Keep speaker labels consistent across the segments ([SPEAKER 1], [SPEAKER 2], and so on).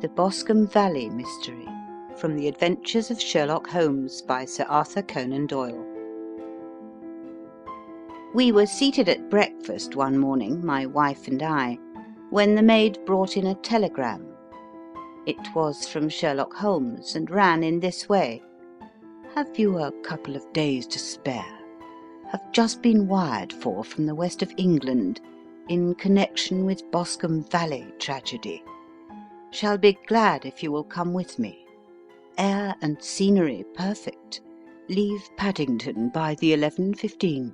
[SPEAKER 1] The Boscombe Valley Mystery, from the Adventures of Sherlock Holmes by Sir Arthur Conan Doyle. We were seated at breakfast one morning, my wife and I, when the maid brought in a telegram. It was from Sherlock Holmes, and ran in this way: "Have you a couple of days to spare? Have just been wired for from the west of England in connection with Boscombe Valley tragedy. Shall be glad if you will come with me. Air and scenery perfect. Leave Paddington by the 11:15.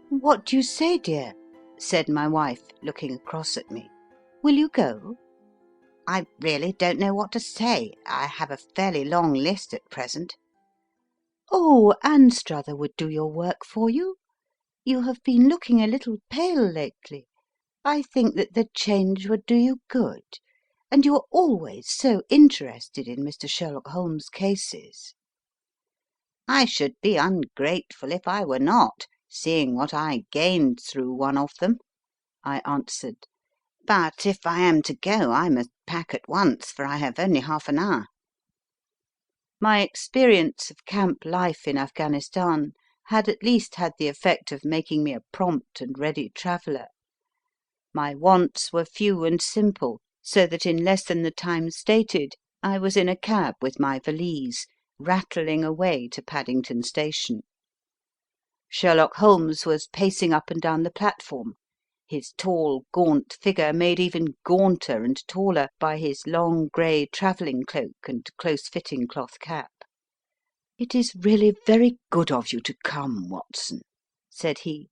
[SPEAKER 1] "What do you say, dear?" said my wife, looking across at me. "Will you go?" "I really don't know what to say. I have a fairly long list at present." "Oh, Anstruther would do your work for you. You have been looking a little pale lately. I think that the change would do you good. And you are always so interested in Mr. Sherlock Holmes' cases." "I should be ungrateful if I were not, seeing what I gained through one of them," I answered. "But if I am to go, I must pack at once, for I have only half an hour." My experience of camp life in Afghanistan had at least had the effect of making me a prompt and ready traveller. My wants were few and simple, so that in less than the time stated I was in a cab with my valise, rattling away to Paddington Station. Sherlock Holmes was pacing up and down the platform, his tall, gaunt figure made even gaunter and taller by his long grey travelling cloak and close-fitting cloth cap. "It is really very good of you to come, Watson," said he.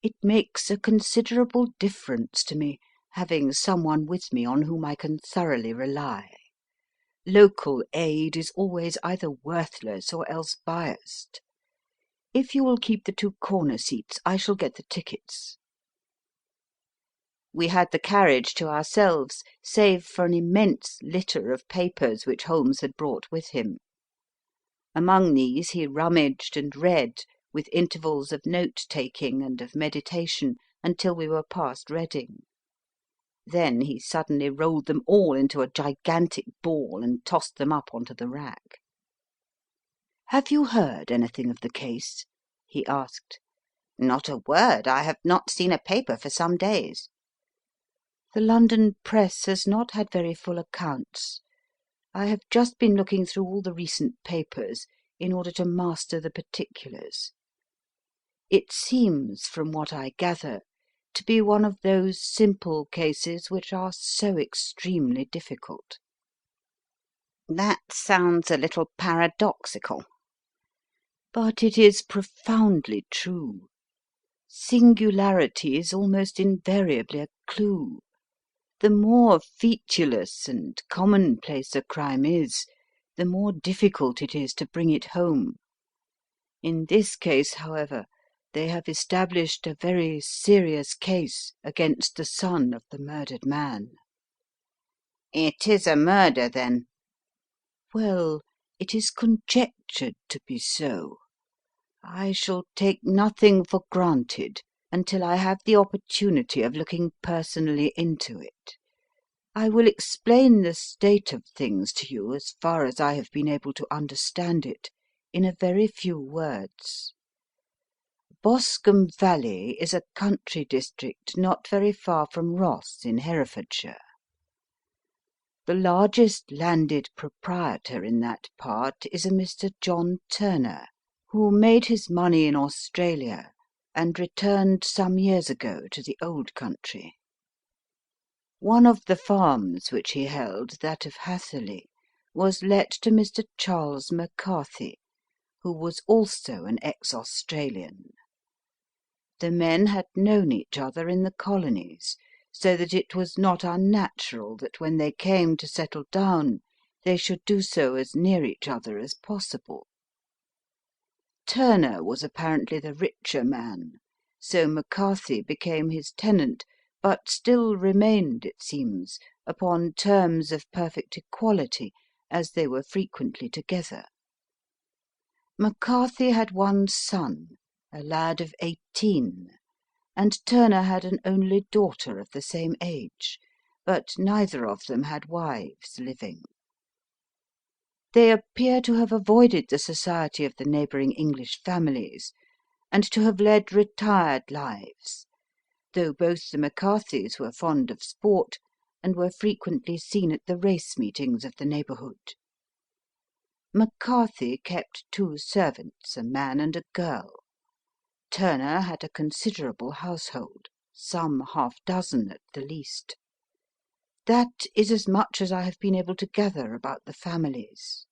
[SPEAKER 1] "It makes a considerable difference to me, having someone with me on whom I can thoroughly rely. Local aid is always either worthless or else biased. If you will keep the two corner seats, I shall get the tickets." We had the carriage to ourselves, save for an immense litter of papers which Holmes had brought with him. Among these he rummaged and read, with intervals of note-taking and of meditation, until we were past Reading. Then he suddenly rolled them all into a gigantic ball and tossed them up onto the rack. "Have you heard anything of the case?" he asked. "Not a word. I have not seen a paper for some days." "The London press has not had very full accounts. I have just been looking through all the recent papers in order to master the particulars. It seems, from what I gather, to be one of those simple cases which are so extremely difficult." "That sounds a little paradoxical." "But it is profoundly true. Singularity is almost invariably a clue. The more featureless and commonplace a crime is, the more difficult it is to bring it home. In this case, however, they have established a very serious case against the son of the murdered man." "It is a murder, then?" "Well, it is conjectured to be so. I shall take nothing for granted until I have the opportunity of looking personally into it. I will explain the state of things to you, as far as I have been able to understand it, in a very few words. Boscombe Valley is a country district not very far from Ross in Herefordshire. The largest landed proprietor in that part is a Mr. John Turner, who made his money in Australia and returned some years ago to the old country. One of the farms which he held, that of Hatherley, was let to Mr. Charles McCarthy, who was also an ex-Australian. The men had known each other in the colonies, so that it was not unnatural that when they came to settle down they should do so as near each other as possible. Turner was apparently the richer man, so McCarthy became his tenant, but still remained, it seems, upon terms of perfect equality, as they were frequently together. McCarthy had one son, a lad of 18, and Turner had an only daughter of the same age, but neither of them had wives living. They appear to have avoided the society of the neighbouring English families, and to have led retired lives, though both the McCarthys were fond of sport, and were frequently seen at the race meetings of the neighbourhood. McCarthy kept 2 servants, a man and a girl. Turner had a considerable household, some half-dozen at the least. That is as much as I have been able to gather about the families.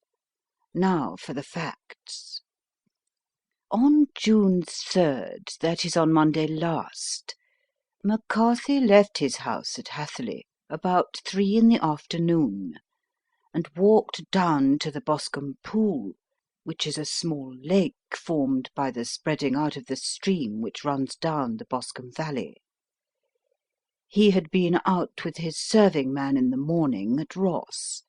[SPEAKER 1] Now for the facts. On June 3rd, that is on Monday last, McCarthy left his house at Hatherley about 3 in the afternoon, and walked down to the Boscombe Pool, which is a small lake formed by the spreading out of the stream which runs down the Boscombe Valley. He had been out with his serving man in the morning at Ross,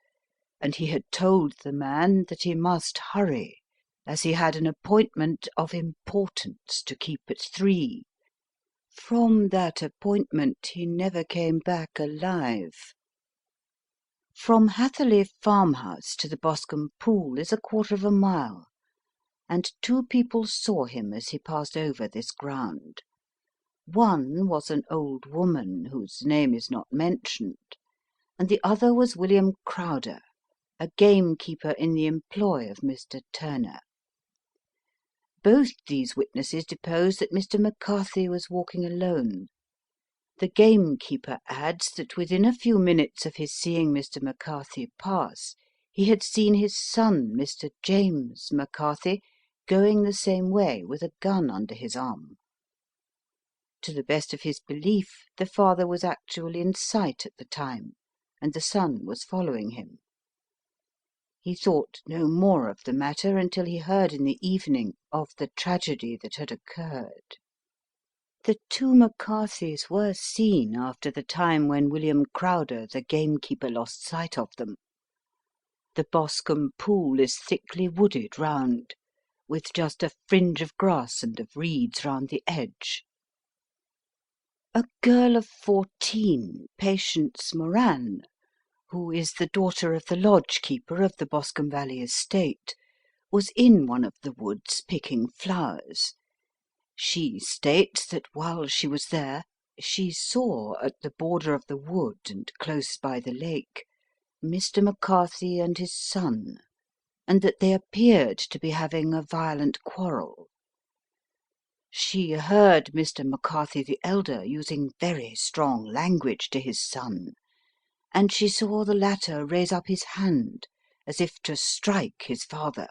[SPEAKER 1] and he had told the man that he must hurry, as he had an appointment of importance to keep at 3. From that appointment he never came back alive. From Hatherley farmhouse to the Boscombe Pool is 1/4 mile, and 2 people saw him as he passed over this ground. One was an old woman, whose name is not mentioned, and the other was William Crowder, a gamekeeper in the employ of Mr. Turner. Both these witnesses depose that Mr. McCarthy was walking alone. The gamekeeper adds that within a few minutes of his seeing Mr. McCarthy pass, he had seen his son, Mr. James McCarthy, going the same way with a gun under his arm. To the best of his belief, the father was actually in sight at the time, and the son was following him. He thought no more of the matter until he heard in the evening of the tragedy that had occurred. The 2 McCarthys were seen after the time when William Crowder, the gamekeeper, lost sight of them. The Boscombe Pool is thickly wooded round, with just a fringe of grass and of reeds round the edge. A girl of 14, Patience Moran, who is the daughter of the lodge-keeper of the Boscombe Valley estate, was in one of the woods picking flowers. She states that while she was there, she saw at the border of the wood and close by the lake Mr. McCarthy and his son, and that they appeared to be having a violent quarrel. She heard Mr. McCarthy the elder using very strong language to his son, and she saw the latter raise up his hand as if to strike his father.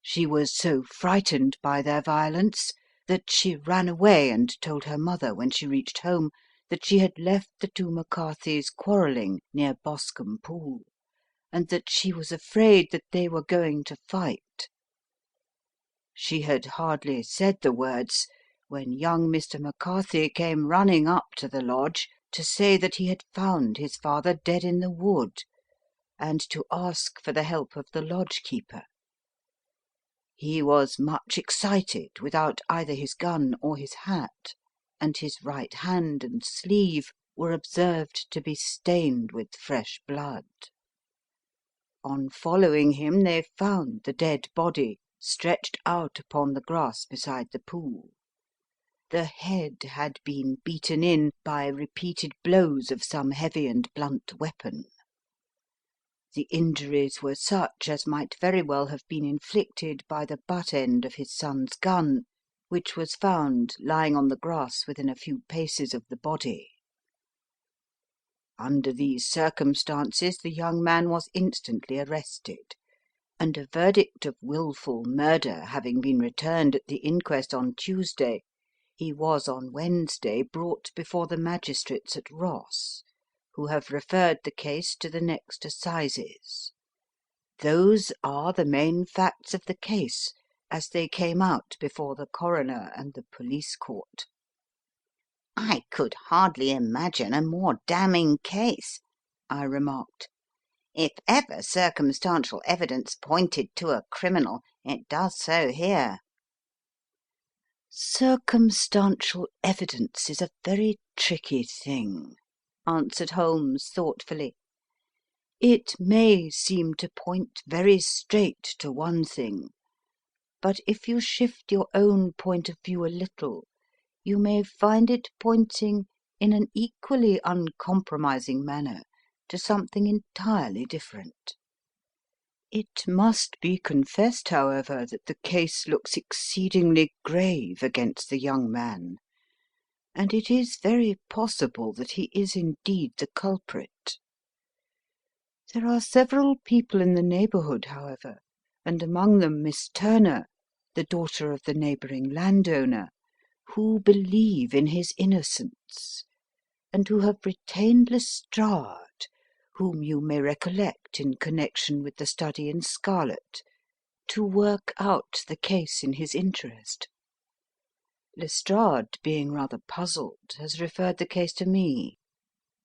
[SPEAKER 1] She was so frightened by their violence that she ran away and told her mother when she reached home that she had left the 2 McCarthys quarrelling near Boscombe Pool, and that she was afraid that they were going to fight. She had hardly said the words when young Mr. McCarthy came running up to the lodge to say that he had found his father dead in the wood, and to ask for the help of the lodge-keeper. He was much excited, without either his gun or his hat, and his right hand and sleeve were observed to be stained with fresh blood. On following him they found the dead body stretched out upon the grass beside the pool. The head had been beaten in by repeated blows of some heavy and blunt weapon. The injuries were such as might very well have been inflicted by the butt end of his son's gun, which was found lying on the grass within a few paces of the body. Under these circumstances the young man was instantly arrested, and a verdict of wilful murder having been returned at the inquest on Tuesday, he was on Wednesday brought before the magistrates at Ross, who have referred the case to the next assizes. Those are the main facts of the case as they came out before the coroner and the police court.
[SPEAKER 2] I could hardly imagine a more damning case, I remarked. If ever circumstantial evidence pointed to a criminal, it does so here.
[SPEAKER 1] Circumstantial evidence is a very tricky thing. answered Holmes thoughtfully. It may seem to point very straight to one thing, but if you shift your own point of view a little, you may find it pointing in an equally uncompromising manner to something entirely different. It must be confessed, however, that the case looks exceedingly grave against the young man, and it is very possible that he is indeed the culprit. There are several people in the neighbourhood, however, and among them Miss Turner, the daughter of the neighbouring landowner, who believe in his innocence, and who have retained Lestrade, whom you may recollect in connection with the study in scarlet, to work out the case in his interest. Lestrade, being rather puzzled, has referred the case to me,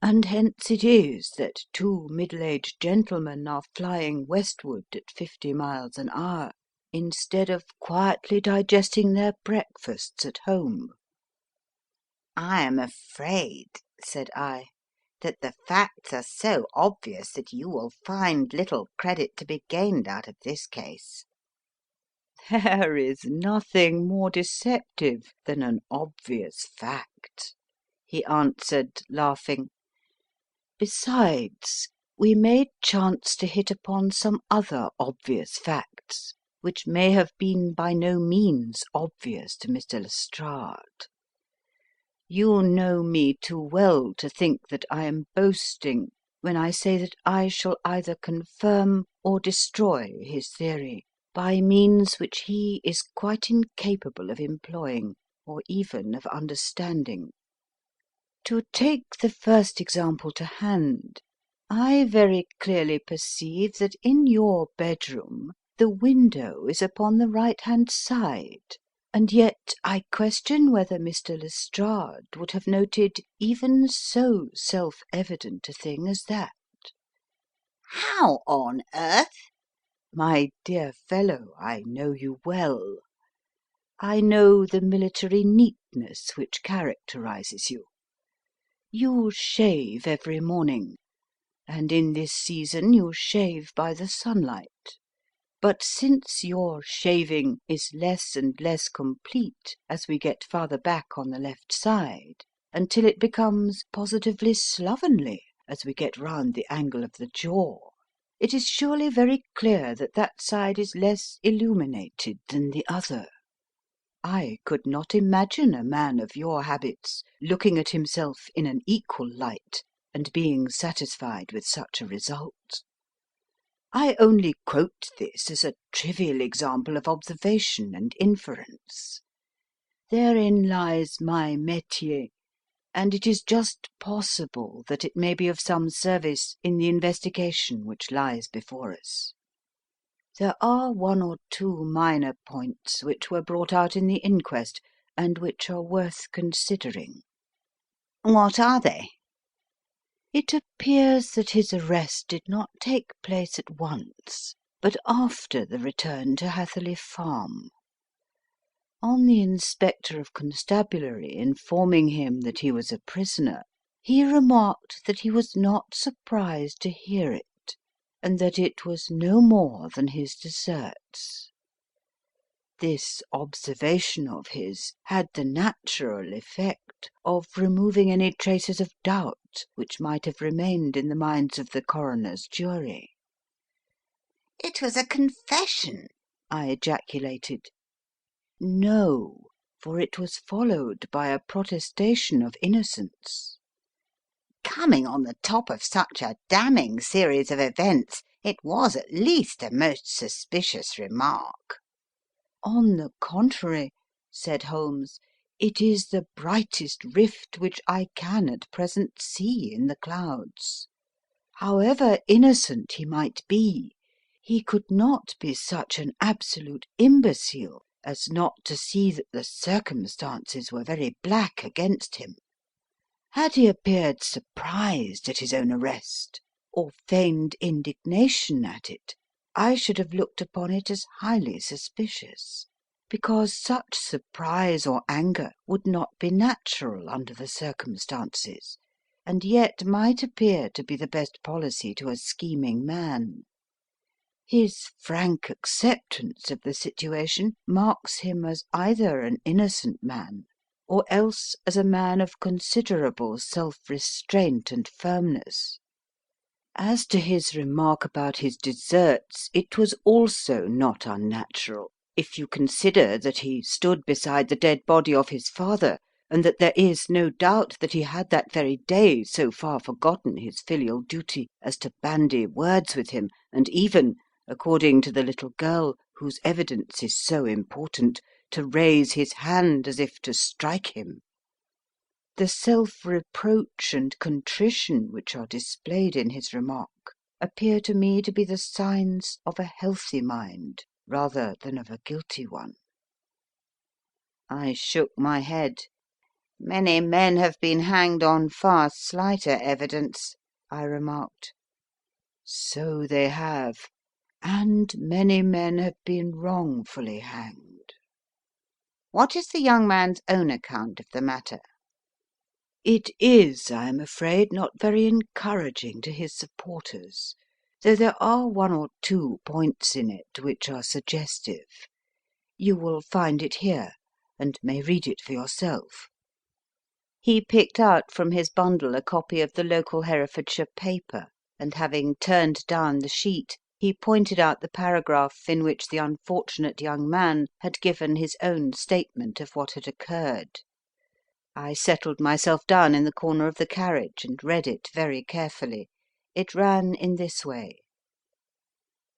[SPEAKER 1] and hence it is that two middle-aged gentlemen are flying westward at 50 miles an hour, instead of quietly digesting their breakfasts at home.
[SPEAKER 2] I am afraid, said I, that the facts are so obvious that you will find little credit to be gained out of this case.
[SPEAKER 1] There is nothing more deceptive than an obvious fact, he answered, laughing. Besides, we may chance to hit upon some other obvious facts, which may have been by no means obvious to Mr. Lestrade. You know me too well to think that I am boasting when I say that I shall either confirm or destroy his theory by means which he is quite incapable of employing or even of understanding. To take the first example to hand, I very clearly perceive that in your bedroom the window is upon the right-hand side, and yet I question whether Mr. Lestrade would have noted even so self-evident a thing as that.
[SPEAKER 2] How on earth?
[SPEAKER 1] My dear fellow, I know you well. I know the military neatness which characterizes you. You shave every morning, and in this season you shave by the sunlight. But since your shaving is less and less complete as we get farther back on the left side, until it becomes positively slovenly as we get round the angle of the jaw, it is surely very clear that that side is less illuminated than the other. I could not imagine a man of your habits looking at himself in an equal light and being satisfied with such a result. I only quote this as a trivial example of observation and inference. Therein lies my métier, and it is just possible that it may be of some service in the investigation which lies before us. There are one or two minor points which were brought out in the inquest, and which are worth considering.
[SPEAKER 2] What are they?
[SPEAKER 1] It appears that his arrest did not take place at once, but after the return to Hatherley Farm. On the Inspector of Constabulary informing him that he was a prisoner, he remarked that he was not surprised to hear it, and that it was no more than his deserts. This observation of his had the natural effect of removing any traces of doubt which might have remained in the minds of the coroner's jury.
[SPEAKER 2] It was a confession,
[SPEAKER 1] I ejaculated. No, for it was followed by a protestation of innocence.
[SPEAKER 2] Coming on the top of such a damning series of events, it was at least a most suspicious remark.
[SPEAKER 1] On the contrary, said Holmes, it is the brightest rift which I can at present see in the clouds. However innocent he might be, he could not be such an absolute imbecile as not to see that the circumstances were very black against him. Had he appeared surprised at his own arrest, or feigned indignation at it, I should have looked upon it as highly suspicious, because such surprise or anger would not be natural under the circumstances, and yet might appear to be the best policy to a scheming man. His frank acceptance of the situation marks him as either an innocent man, or else as a man of considerable self-restraint and firmness. As to his remark about his deserts, it was also not unnatural, if you consider that he stood beside the dead body of his father, and that there is no doubt that he had that very day so far forgotten his filial duty as to bandy words with him, and even, according to the little girl, whose evidence is so important, to raise his hand as if to strike him. The self-reproach and contrition which are displayed in his remark appear to me to be the signs of a healthy mind rather than of a guilty one. I shook my head. "Many men have been hanged on far slighter evidence," I remarked. "So they have, and many men have been wrongfully hanged." "What is the young man's own account of the matter?" "It is, I am afraid, not very encouraging to his supporters, though there are one or two points in it which are suggestive. You will find it here, and may read it for yourself." He picked out from his bundle a copy of the local Herefordshire paper, and having turned down the sheet, he pointed out the paragraph in which the unfortunate young man had given his own statement of what had occurred. I settled myself down in the corner of the carriage and read it very carefully. It ran in this way: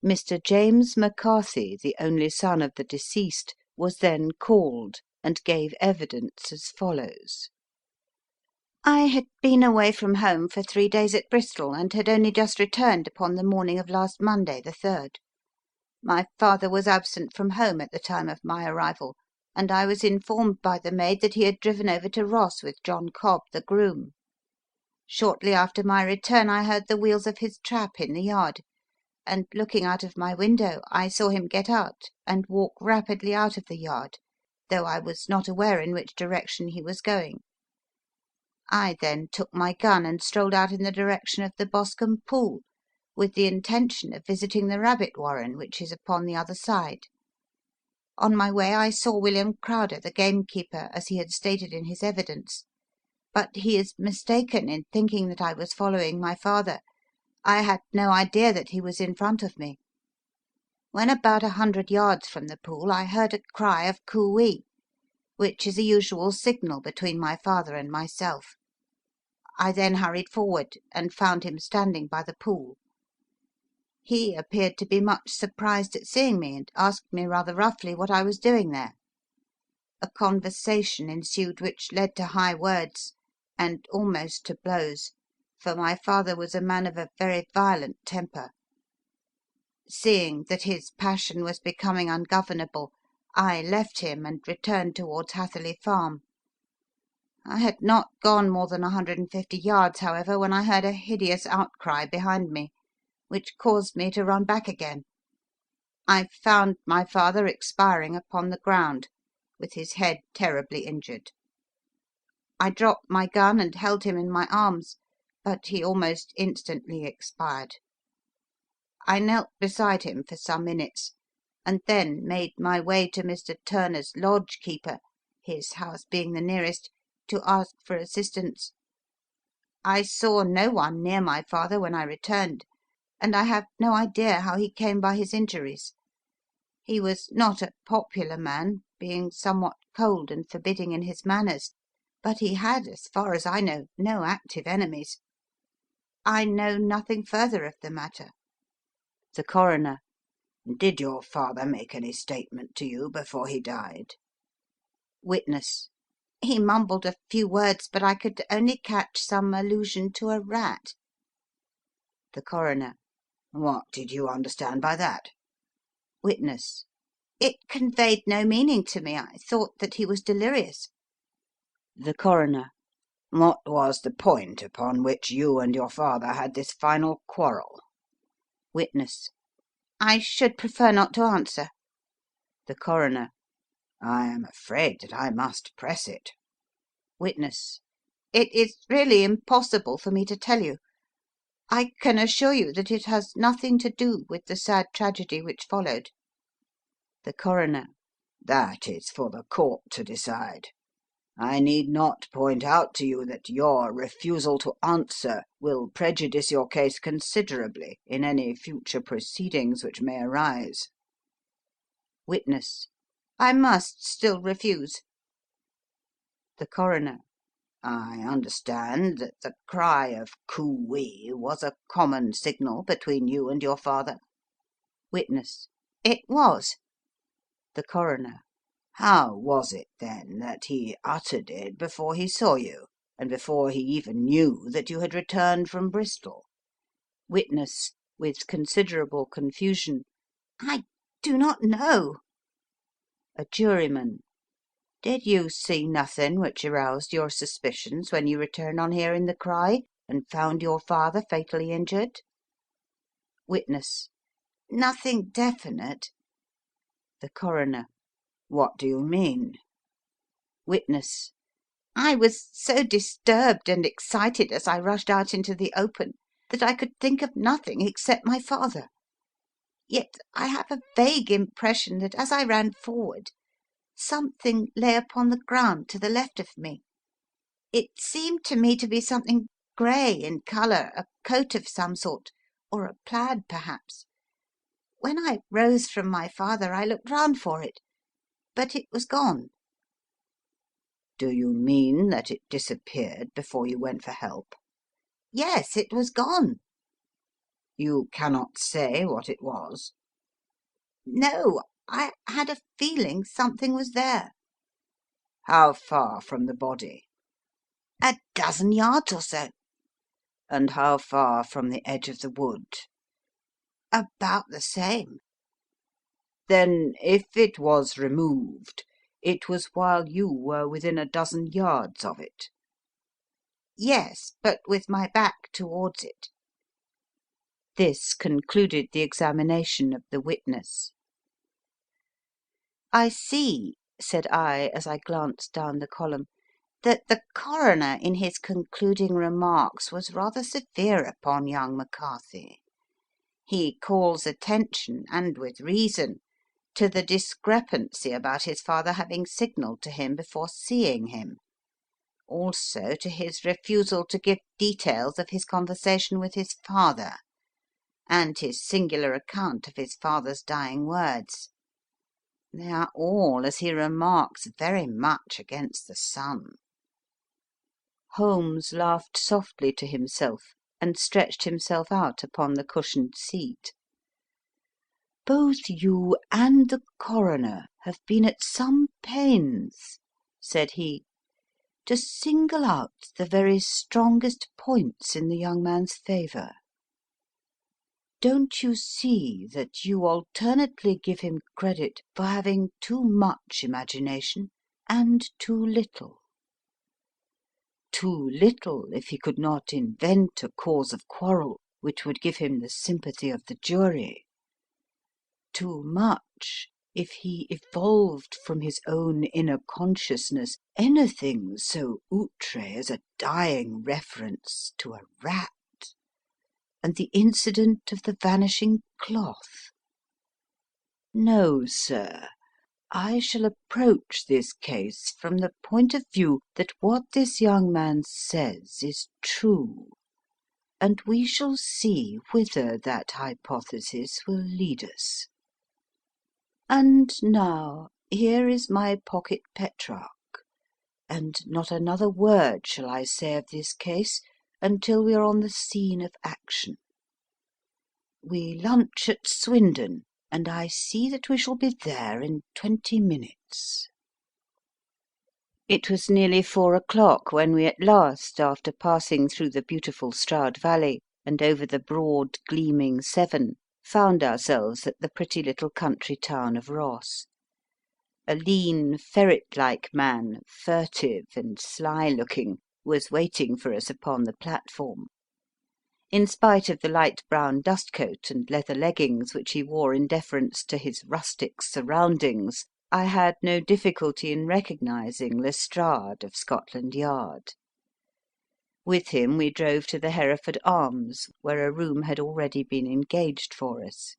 [SPEAKER 1] Mr. James McCarthy, the only son of the deceased, was then called, and gave evidence as follows: "I had been away from home for 3 days at Bristol, and had only just returned upon the morning of last Monday, the 3rd. My father was absent from home at the time of my arrival, and I was informed by the maid that he had driven over to Ross with John Cobb, the groom. Shortly after my return I heard the wheels of his trap in the yard, and looking out of my window I saw him get out and walk rapidly out of the yard, though I was not aware in which direction he was going. I then took my gun and strolled out in the direction of the Boscombe pool, with the intention of visiting the rabbit warren, which is upon the other side. On my way I saw William Crowder, the gamekeeper, as he had stated in his evidence, but he is mistaken in thinking that I was following my father. I had no idea that he was in front of me. When about 100 yards from the pool I heard a cry of coo-ee, which is a usual signal between my father and myself. I then hurried forward and found him standing by the pool. He appeared to be much surprised at seeing me, and asked me rather roughly what I was doing there. A conversation ensued which led to high words, and almost to blows, for my father was a man of a very violent temper. Seeing that his passion was becoming ungovernable, I left him and returned towards Hatherley Farm. I had not gone more than 150 yards, however, when I heard a hideous outcry behind me, which caused me to run back again. I found my father expiring upon the ground, with his head terribly injured. I dropped my gun and held him in my arms, but he almost instantly expired. I knelt beside him for some minutes, and then made my way to Mr. Turner's lodge keeper, his house being the nearest, to ask for assistance. I saw no one near my father when I returned, and I have no idea how he came by his injuries. He was not a popular man, being somewhat cold and forbidding in his manners, but he had, as far as I know, no active enemies. I know nothing further of the matter." The Coroner:
[SPEAKER 2] Did your father make any statement to you before he died?
[SPEAKER 1] Witness: He mumbled a few words, but I could only catch some allusion to a rat. The Coroner:
[SPEAKER 2] What did you understand by that?
[SPEAKER 1] Witness: It conveyed no meaning to me. I thought that he was delirious. The Coroner:
[SPEAKER 2] What was the point upon which you and your father had this final quarrel?
[SPEAKER 1] Witness: I should prefer not to answer. The Coroner:
[SPEAKER 2] I am afraid that I must press it.
[SPEAKER 1] Witness:
[SPEAKER 2] It is really impossible for me to tell you. I can assure you that it has nothing to do with the sad tragedy which followed."
[SPEAKER 1] The Coroner:
[SPEAKER 3] "That is for the court to decide. I need not point out to you that your refusal to answer will prejudice your case considerably in any future proceedings which may arise."
[SPEAKER 1] Witness:
[SPEAKER 2] "I must still refuse."
[SPEAKER 1] The Coroner:
[SPEAKER 3] "I understand that the cry of coo-ee was a common signal between you and your father?"
[SPEAKER 1] Witness:
[SPEAKER 2] "It was."
[SPEAKER 1] The Coroner:
[SPEAKER 3] "How was it, then, that he uttered it before he saw you, and before he even knew that you had returned from Bristol?"
[SPEAKER 1] Witness (with considerable confusion):
[SPEAKER 2] "I do not know."
[SPEAKER 1] A Juryman: Did you see nothing which aroused your suspicions when you returned on hearing the cry, and found your father fatally injured? Witness:
[SPEAKER 2] "Nothing definite."
[SPEAKER 1] The Coroner:
[SPEAKER 3] "What do you mean?"
[SPEAKER 1] Witness:
[SPEAKER 2] I was so disturbed and excited as I rushed out into the open that I could think of nothing except my father. Yet I have a vague impression that as I ran forward, something lay upon the ground to the left of me. It seemed to me to be something grey in colour, a coat of some sort, or a plaid perhaps. When I rose from my father I looked round for it, but it was gone."
[SPEAKER 3] "Do you mean that it disappeared before you went for help?"
[SPEAKER 2] "Yes, it was gone."
[SPEAKER 3] "You cannot say what it was?"
[SPEAKER 2] "No, I had a feeling something was there."
[SPEAKER 3] "How far from the body?"
[SPEAKER 2] "A dozen yards or so."
[SPEAKER 3] "And how far from the edge of the wood?"
[SPEAKER 2] "About the same."
[SPEAKER 3] "Then, if it was removed, it was while you were within a dozen yards of it?"
[SPEAKER 2] "Yes, but with my back towards it."
[SPEAKER 1] This concluded the examination of the witness.
[SPEAKER 2] "I see," said I, as I glanced down the column, "that the coroner in his concluding remarks was rather severe upon young McCarthy. He calls attention, and with reason, to the discrepancy about his father having signalled to him before seeing him, also to his refusal to give details of his conversation with his father, and his singular account of his father's dying words. They are all, as he remarks, very much against the son."
[SPEAKER 1] Holmes laughed softly to himself, and stretched himself out upon the cushioned seat. "Both you and the coroner have been at some pains," said he, "to single out the very strongest points in the young man's favour. Don't you see that you alternately give him credit for having too much imagination and too little? Too little if he could not invent a cause of quarrel which would give him the sympathy of the jury; too much if he evolved from his own inner consciousness anything so outre as a dying reference to a rat, and the incident of the vanishing cloth. No, sir, I shall approach this case from the point of view that what this young man says is true, and we shall see whither that hypothesis will lead us. And now here is my pocket Petrarch, and not another word shall I say of this case until we are on the scene of action. We lunch at Swindon, and I see that we shall be there in 20 minutes." It was nearly 4 o'clock when we at last, after passing through the beautiful Stroud Valley and over the broad gleaming Severn, found ourselves at the pretty little country town of Ross. A lean, ferret-like man, furtive and sly-looking, was waiting for us upon the platform. In spite of the light brown dustcoat and leather leggings which he wore in deference to his rustic surroundings, I had no difficulty in recognising Lestrade of Scotland Yard. With him we drove to the Hereford Arms, where a room had already been engaged for us.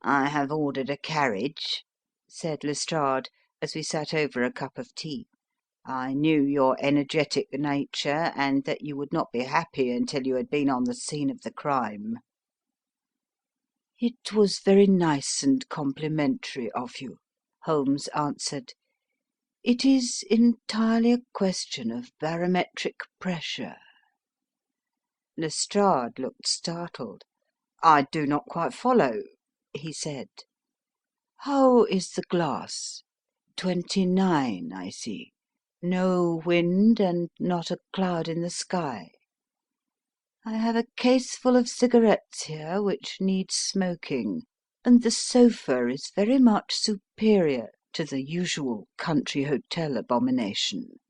[SPEAKER 2] "I have ordered a carriage," said Lestrade, as we sat over a cup of tea. "I knew your energetic nature, and that you would not be happy until you had been on the scene of the crime."
[SPEAKER 1] "It was very nice and complimentary of you," Holmes answered. "It is entirely a question of barometric pressure."
[SPEAKER 2] Lestrade looked startled. "I do not quite follow," he said.
[SPEAKER 1] "How is the glass? 29, I see. No wind and not a cloud in the sky. I have a case full of cigarettes here which need smoking, and the sofa is very much superior to the usual country hotel abomination.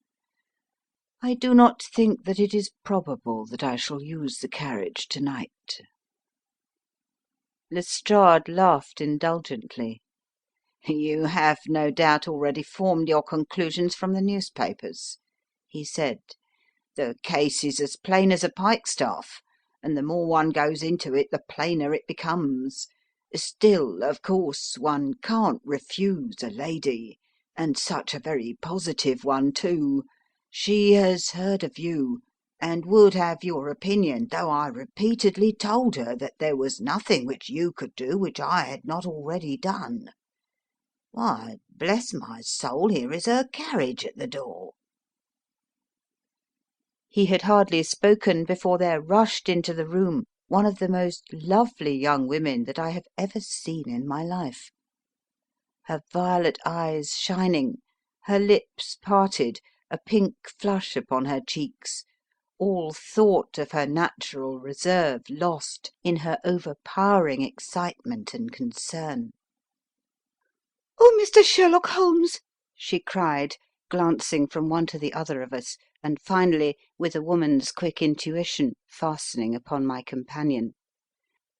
[SPEAKER 1] I do not think that it is probable that I shall use the carriage to-night."
[SPEAKER 2] Lestrade laughed indulgently. "You have no doubt already formed your conclusions from the newspapers," he said. "The case is as plain as a pikestaff, and the more one goes into it, the plainer it becomes. Still, of course, one can't refuse a lady, and such a very positive one, too. She has heard of you, and would have your opinion, though I repeatedly told her that there was nothing which you could do which I had not already done. Why, bless my soul, here is her carriage at the door."
[SPEAKER 1] He had hardly spoken before there rushed into the room one of the most lovely young women that I have ever seen in my life. Her violet eyes shining, her lips parted, a pink flush upon her cheeks, all thought of her natural reserve lost in her overpowering excitement and concern.
[SPEAKER 4] "Oh, Mr. Sherlock Holmes!"
[SPEAKER 1] she cried, glancing from one to the other of us, and finally, with a woman's quick intuition, fastening upon my companion.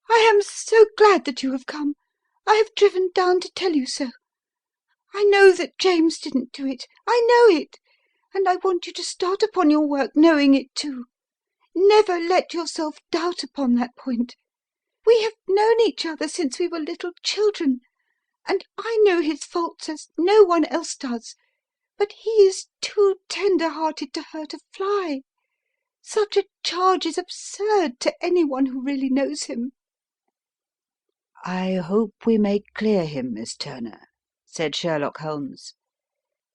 [SPEAKER 4] "I am so glad that you have come. I have driven down to tell you so. I know that James didn't do it. I know it. And I want you to start upon your work knowing it too. Never let yourself doubt upon that point. We have known each other since we were little children, and I know his faults as no one else does, but he is too tender-hearted to hurt a fly. Such a charge is absurd to anyone who really knows him."
[SPEAKER 1] "I hope we may clear him, Miss Turner," said Sherlock Holmes.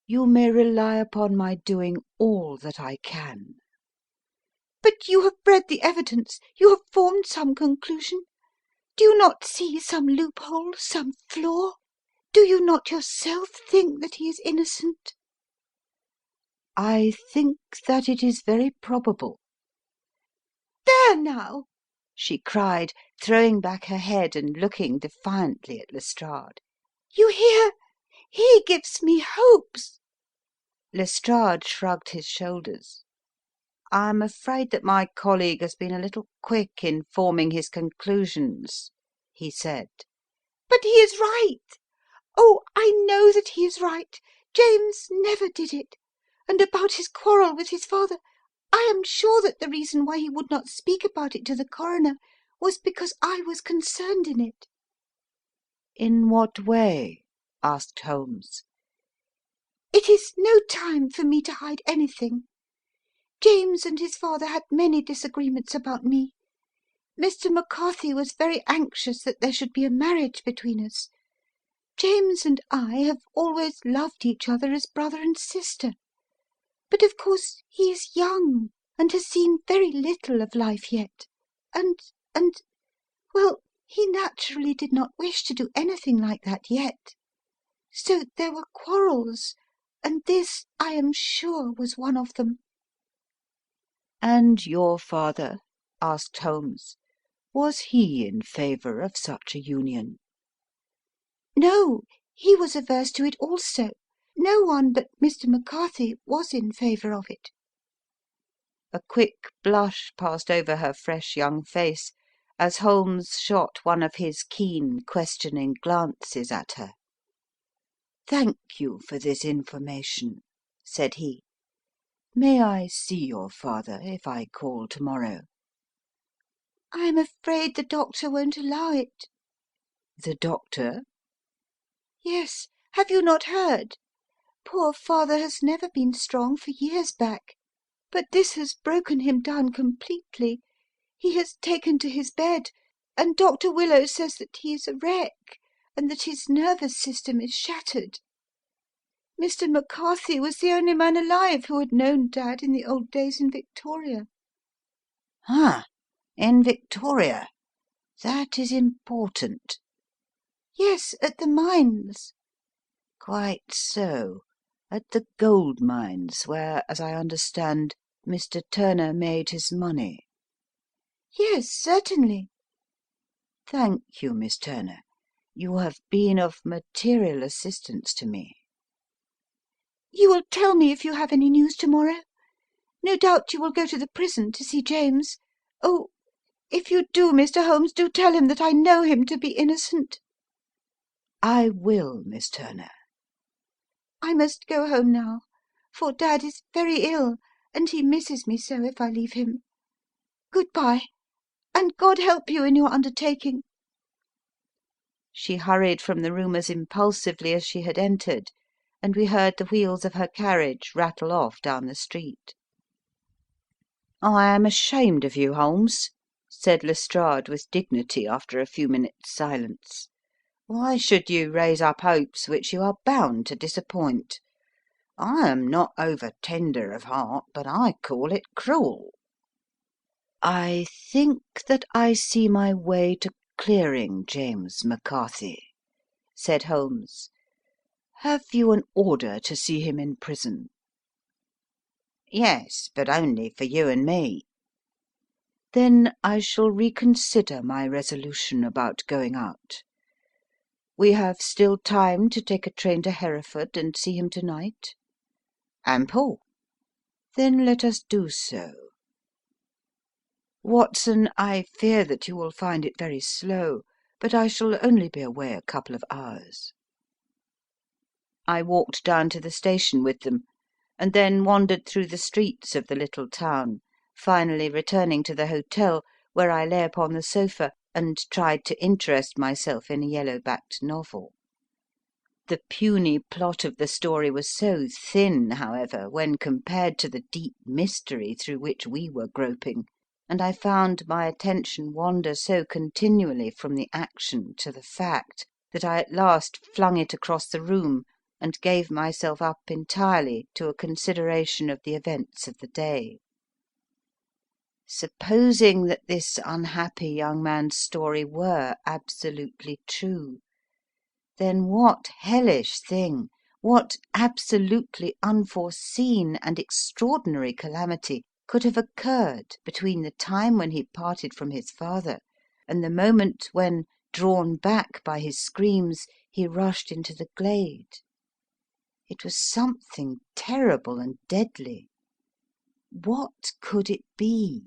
[SPEAKER 1] "You may rely upon my doing all that I can."
[SPEAKER 4] "But you have read the evidence. You have formed some conclusion. Do you not see some loophole, some flaw? Do you not yourself think that he is innocent?"
[SPEAKER 1] "I think that it is very probable."
[SPEAKER 4] "There now!"
[SPEAKER 1] she cried, throwing back her head and looking defiantly at Lestrade.
[SPEAKER 4] "You hear? He gives me hopes."
[SPEAKER 1] Lestrade shrugged his shoulders. "I'm afraid that my colleague has been a little quick in forming his conclusions," he said.
[SPEAKER 4] "But he is right. Oh, I know that he is right. James never did it. And about his quarrel with his father, I am sure that the reason why he would not speak about it to the coroner was because I was concerned in it."
[SPEAKER 1] "In what way?" asked Holmes.
[SPEAKER 4] "It is no time for me to hide anything. James and his father had many disagreements about me. Mr. McCarthy was very anxious that there should be a marriage between us. James and I have always loved each other as brother and sister. But of course he is young and has seen very little of life yet. And, well, he naturally did not wish to do anything like that yet. So there were quarrels, and this, I am sure, was one of them."
[SPEAKER 1] "And your father?" asked Holmes. "Was he in favour of such a union?"
[SPEAKER 4] "No, he was averse to it also. No one but Mr. McCarthy was in favour of it."
[SPEAKER 1] A quick blush passed over her fresh young face as Holmes shot one of his keen, questioning glances at her. "Thank you for this information," said he.
[SPEAKER 3] May I see your father if I call tomorrow?"
[SPEAKER 4] "I am afraid the doctor won't allow it."
[SPEAKER 3] "The doctor?"
[SPEAKER 4] "Yes. Have you not heard? Poor father has never been strong for years back, but this has broken him down completely. He has taken to his bed, and Dr. Willow says that he is a wreck, and that his nervous system is shattered. Mr. McCarthy was the only man alive who had known Dad in the old days in Victoria."
[SPEAKER 3] "Ah, in Victoria. That is important."
[SPEAKER 4] "Yes, at the mines."
[SPEAKER 3] "Quite so. At the gold mines, where, as I understand, Mr. Turner made his money."
[SPEAKER 4] "Yes, certainly."
[SPEAKER 3] "Thank you, Miss Turner. You have been of material assistance to me."
[SPEAKER 4] "You will tell me if you have any news tomorrow? No doubt you will go to the prison to see James. Oh, if you do, Mr. Holmes, do tell him that I know him to be innocent."
[SPEAKER 3] "I will, Miss Turner."
[SPEAKER 4] "I must go home now, for Dad is very ill, and he misses me so if I leave him. Good bye, and God help you in your undertaking."
[SPEAKER 1] She hurried from the room as impulsively as she had entered, and we heard the wheels of her carriage rattle off down the street. "I am ashamed of you, Holmes," said Lestrade with dignity after a few minutes' silence. "Why should you raise up hopes which you are bound to disappoint? I am not over tender of heart, but I call it cruel." "I think that I see my way to clearing James McCarthy," said Holmes. "Have you an order to see him in prison?" "Yes, but only for you and me." "Then I shall reconsider my resolution about going out. We have still time to take a train to Hereford and see him to night?" "Ample." "Then let us do so. Watson, I fear that you will find it very slow, but I shall only be away a couple of hours." I walked down to the station with them, and then wandered through the streets of the little town, finally returning to the hotel, where I lay upon the sofa and tried to interest myself in a yellow backed novel. The puny plot of the story was so thin, however, when compared to the deep mystery through which we were groping, and I found my attention wander so continually from the action to the fact, that I at last flung it across the room and gave myself up entirely to a consideration of the events of the day. Supposing that this unhappy young man's story were absolutely true, then what hellish thing, what absolutely unforeseen and extraordinary calamity could have occurred between the time when he parted from his father and the moment when, drawn back by his screams, he rushed into the glade? It was something terrible and deadly. What could it be?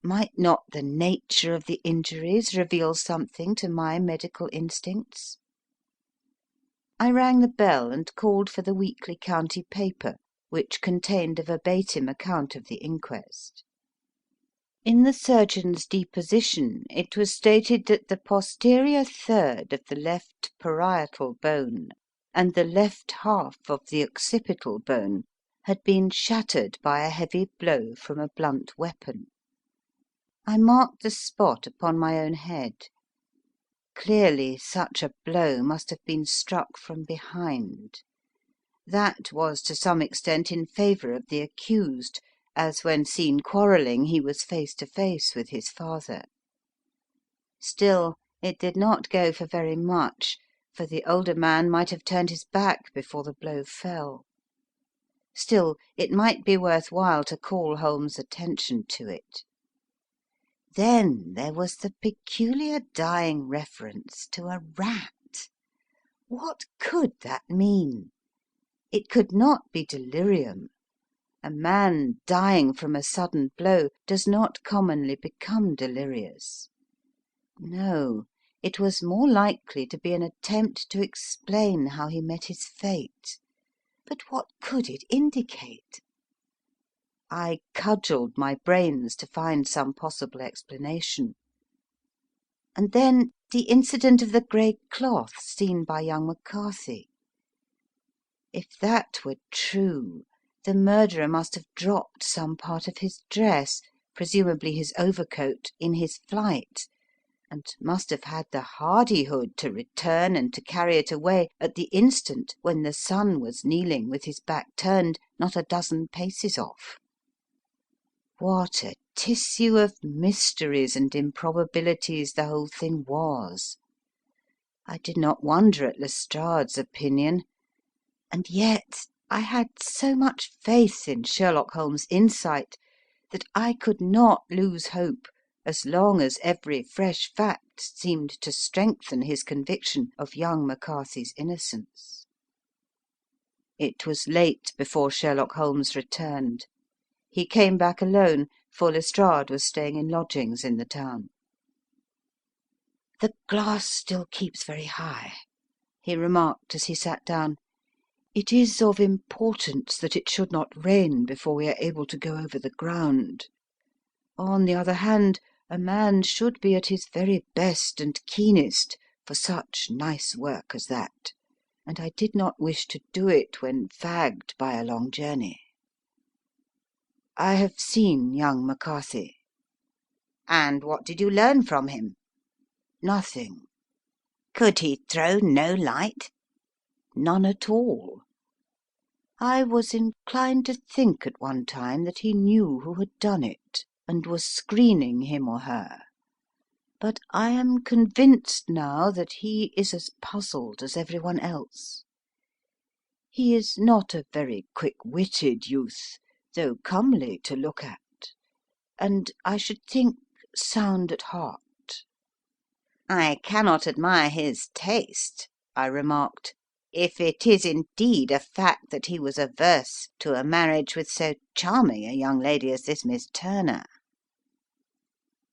[SPEAKER 1] Might not the nature of the injuries reveal something to my medical instincts? I rang the bell and called for the weekly county paper, which contained a verbatim account of the inquest. In the surgeon's deposition it was stated that the posterior third of the left parietal bone and the left half of the occipital bone had been shattered by a heavy blow from a blunt weapon. I marked the spot upon my own head. Clearly such a blow must have been struck from behind. That was to some extent in favour of the accused, as when seen quarrelling he was face to face with his father. Still, it did not go for very much, for the older man might have turned his back before the blow fell. Still, it might be worth while to call Holmes' attention to it. Then there was the peculiar dying reference to a rat. What could that mean? It could not be delirium. A man dying from a sudden blow does not commonly become delirious. No, it was more likely to be an attempt to explain how he met his fate. But what could it indicate? I cudgelled my brains to find some possible explanation. And then the incident of the grey cloth seen by young McCarthy. If that were true, the murderer must have dropped some part of his dress, presumably his overcoat, in his flight, and must have had the hardihood to return and to carry it away at the instant when the son was kneeling with his back turned not a dozen paces off. What a tissue of mysteries and improbabilities the whole thing was! I did not wonder at Lestrade's opinion, and yet I had so much faith in Sherlock Holmes' insight that I could not lose hope as long as every fresh fact seemed to strengthen his conviction of young McCarthy's innocence. It was late before Sherlock Holmes returned. He came back alone, for Lestrade was staying in lodgings in the town. "The glass still keeps very high," he remarked as he sat down. "It is of importance that it should not rain before we are able to go over the ground. On the other hand, a man should be at his very best and keenest for such nice work as that, and I did not wish to do it when fagged by a long journey. I have seen young McCarthy."
[SPEAKER 2] "And what did you learn from him?"
[SPEAKER 1] "Nothing."
[SPEAKER 2] "Could he throw no light?"
[SPEAKER 1] "None at all. I was inclined to think at one time that he knew who had done it, and was screening him or her, but I am convinced now that he is as puzzled as everyone else. He is not a very quick-witted youth, though comely to look at, and I should think sound at heart."
[SPEAKER 2] "I cannot admire his taste," I remarked, "if it is indeed a fact that he was averse to a marriage with so charming a young lady as this Miss Turner."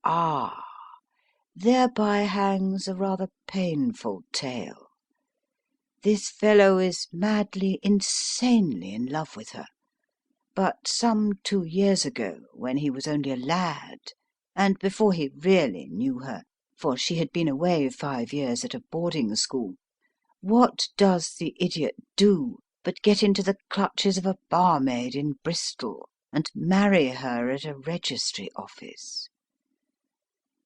[SPEAKER 1] "Ah, thereby hangs a rather painful tale. This fellow is madly, insanely in love with her, but some 2 years ago, when he was only a lad, and before he really knew her, for she had been away 5 years at a boarding school, what does the idiot do but get into the clutches of a barmaid in Bristol, and marry her at a registry office.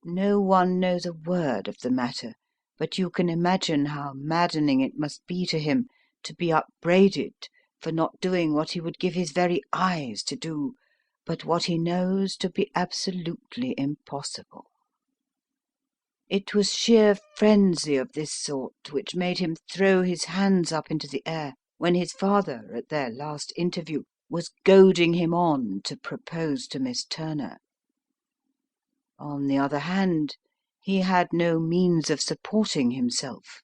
[SPEAKER 1] No one knows a word of the matter, but you can imagine how maddening it must be to him to be upbraided for not doing what he would give his very eyes to do, but what he knows to be absolutely impossible. It was sheer frenzy of this sort which made him throw his hands up into the air when his father, at their last interview, was goading him on to propose to Miss Turner. On the other hand, he had no means of supporting himself,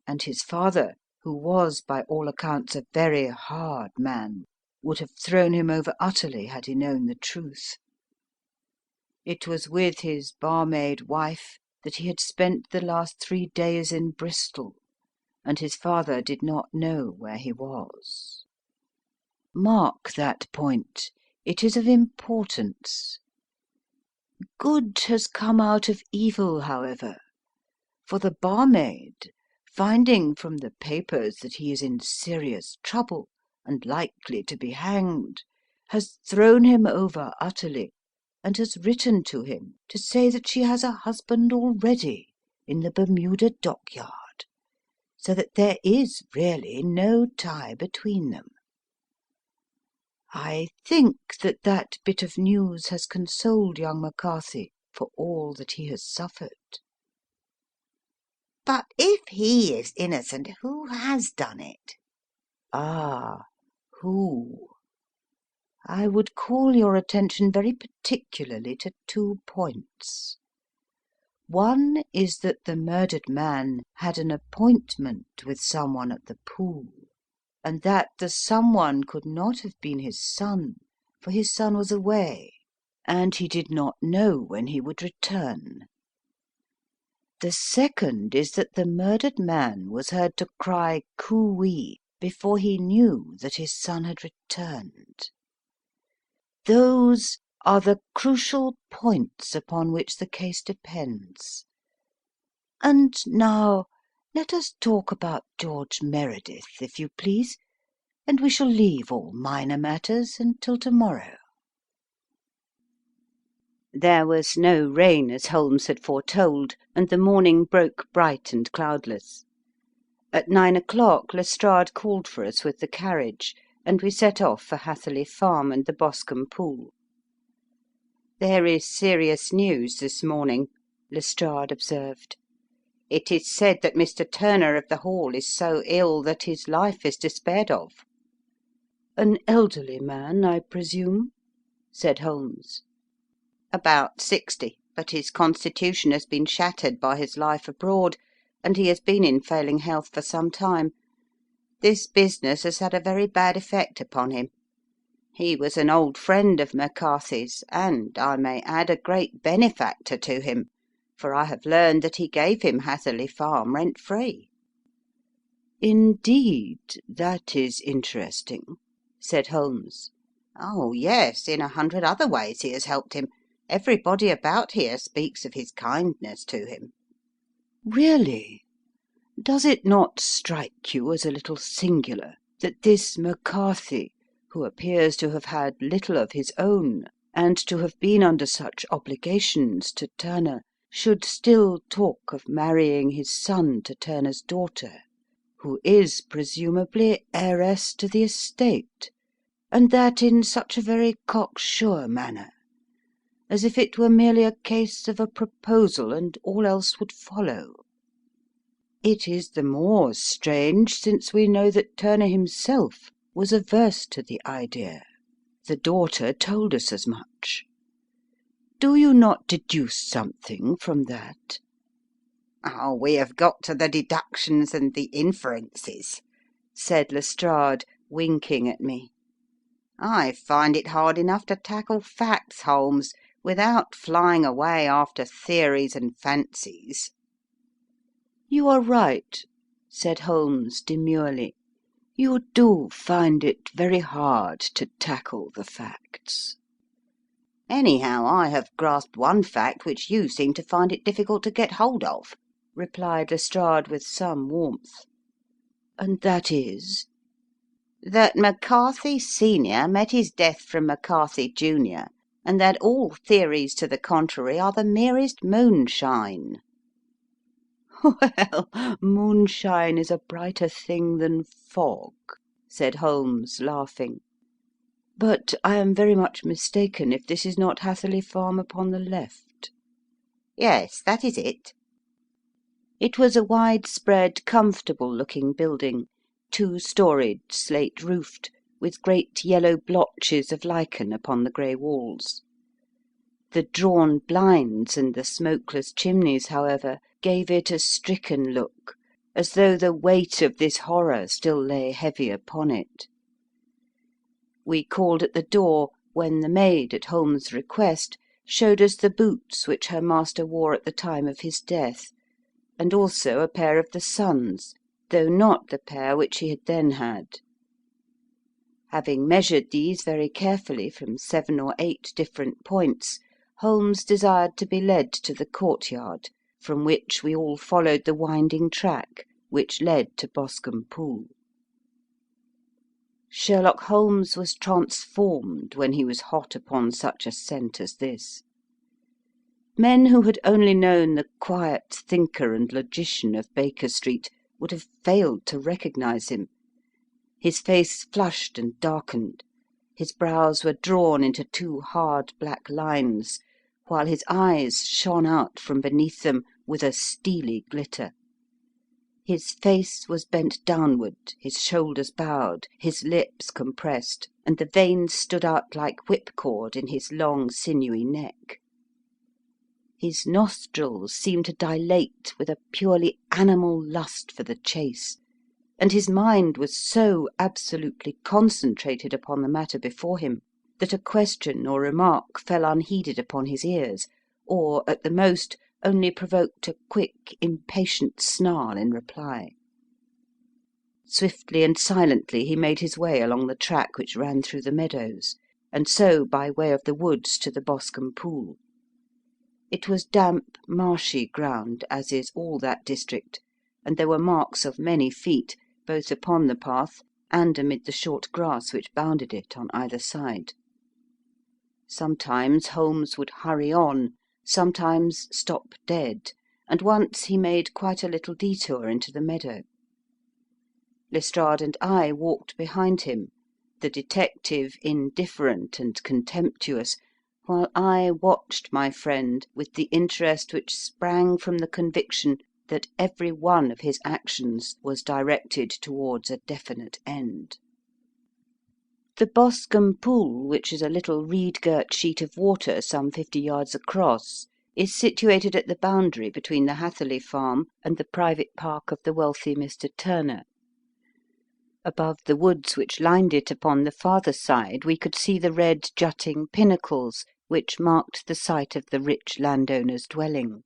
[SPEAKER 1] and his father, who was by all accounts a very hard man, would have thrown him over utterly had he known the truth. It was with his barmaid wife that he had spent the last 3 days in Bristol, and his father did not know where he was. Mark that point. It is of importance. Good has come out of evil, however, for the barmaid, finding from the papers that he is in serious trouble and likely to be hanged, has thrown him over utterly, and has written to him to say that she has a husband already in the Bermuda dockyard, so that there is really no tie between them. I think that that bit of news has consoled young McCarthy for all that he has suffered.
[SPEAKER 2] "But if he is innocent, who has done it?"
[SPEAKER 1] Ah, who? I would call your attention very particularly to 2 points. One is that the murdered man had an appointment with someone at the pool, and that the someone could not have been his son, for his son was away, and he did not know when he would return. The second is that the murdered man was heard to cry coo-ee before he knew that his son had returned. those are the crucial points upon which the case depends. And now let us talk about George Meredith, if you please, and we shall leave all minor matters until tomorrow." There was no rain, as Holmes had foretold, and the morning broke bright and cloudless. At 9 o'clock Lestrade called for us with the carriage, and we set off for Hatherley Farm and the Boscombe Pool. "There is serious news this morning," Lestrade observed. "It is said that Mr. Turner of the Hall is so ill that his life is despaired of." "An elderly man, I presume?" said Holmes. "About 60, but his constitution has been shattered by his life abroad, and he has been in failing health for some time. This business has had a very bad effect upon him. He was an old friend of McCarthy's, and, I may add, a great benefactor to him, for I have learned that he gave him Hatherley Farm rent free." "Indeed, that is interesting," said Holmes.
[SPEAKER 2] "Oh, yes, in 100 other ways he has helped him. Everybody about here speaks of his kindness to him."
[SPEAKER 1] "Really? Does it not strike you as a little singular that this McCarthy, who appears to have had little of his own, and to have been under such obligations to Turner, should still talk of marrying his son to Turner's daughter, who is presumably heiress to the estate, and that in such a very cocksure manner, as if it were merely a case of a proposal and all else would follow? It is the more strange since we know that Turner himself was averse to the idea. The daughter told us as much. Do you not deduce something from that?"
[SPEAKER 2] "Oh, we have got to the deductions and the inferences," said Lestrade, winking at me. "I find it hard enough to tackle facts, Holmes, without flying away after theories and fancies."
[SPEAKER 1] "You are right," said Holmes demurely. "You do find it very hard to tackle the facts."
[SPEAKER 2] "Anyhow, I have grasped one fact which you seem to find it difficult to get hold of," replied Lestrade with some warmth.
[SPEAKER 1] "And that is?"
[SPEAKER 2] "That McCarthy senior met his death from McCarthy junior, and that all theories to the contrary are the merest moonshine."
[SPEAKER 1] "Well, moonshine is a brighter thing than fog," said Holmes, laughing. "But I am very much mistaken if this is not Hatherley Farm upon the left."
[SPEAKER 2] "Yes, that is it."
[SPEAKER 1] It was a widespread, comfortable looking building, 2-storied, slate roofed, with great yellow blotches of lichen upon the grey walls. The drawn blinds and the smokeless chimneys, however, gave it a stricken look, as though the weight of this horror still lay heavy upon it. We called at the door, when the maid, at Holmes' request, showed us the boots which her master wore at the time of his death, and also a pair of the son's, though not the pair which he had then had. Having measured these very carefully from 7 or 8 different points, Holmes desired to be led to the courtyard, from which we all followed the winding track which led to Boscombe Pool. Sherlock Holmes was transformed when he was hot upon such a scent as this. Men who had only known the quiet thinker and logician of Baker Street would have failed to recognise him. His face flushed and darkened, his brows were drawn into 2 hard black lines, while his eyes shone out from beneath them with a steely glitter. His face was bent downward, his shoulders bowed, his lips compressed, and the veins stood out like whipcord in his long sinewy neck. His nostrils seemed to dilate with a purely animal lust for the chase, and his mind was so absolutely concentrated upon the matter before him that a question or remark fell unheeded upon his ears, or, at the most, only provoked a quick, impatient snarl in reply. Swiftly and silently he made his way along the track which ran through the meadows, and so by way of the woods to the Boscombe pool. It was damp, marshy ground, as is all that district, and there were marks of many feet, both upon the path and amid the short grass which bounded it on either side. Sometimes Holmes would hurry on, sometimes stop dead, and once he made quite a little detour into the meadow. Lestrade and I walked behind him, the detective indifferent and contemptuous, while I watched my friend with the interest which sprang from the conviction that every one of his actions was directed towards a definite end. The Boscombe pool, which is a little reed-girt sheet of water some 50 yards across, is situated at the boundary between the Hatherley farm and the private park of the wealthy Mr. Turner. Above the woods which lined it upon the farther side we could see the red jutting pinnacles which marked the site of the rich landowner's dwelling.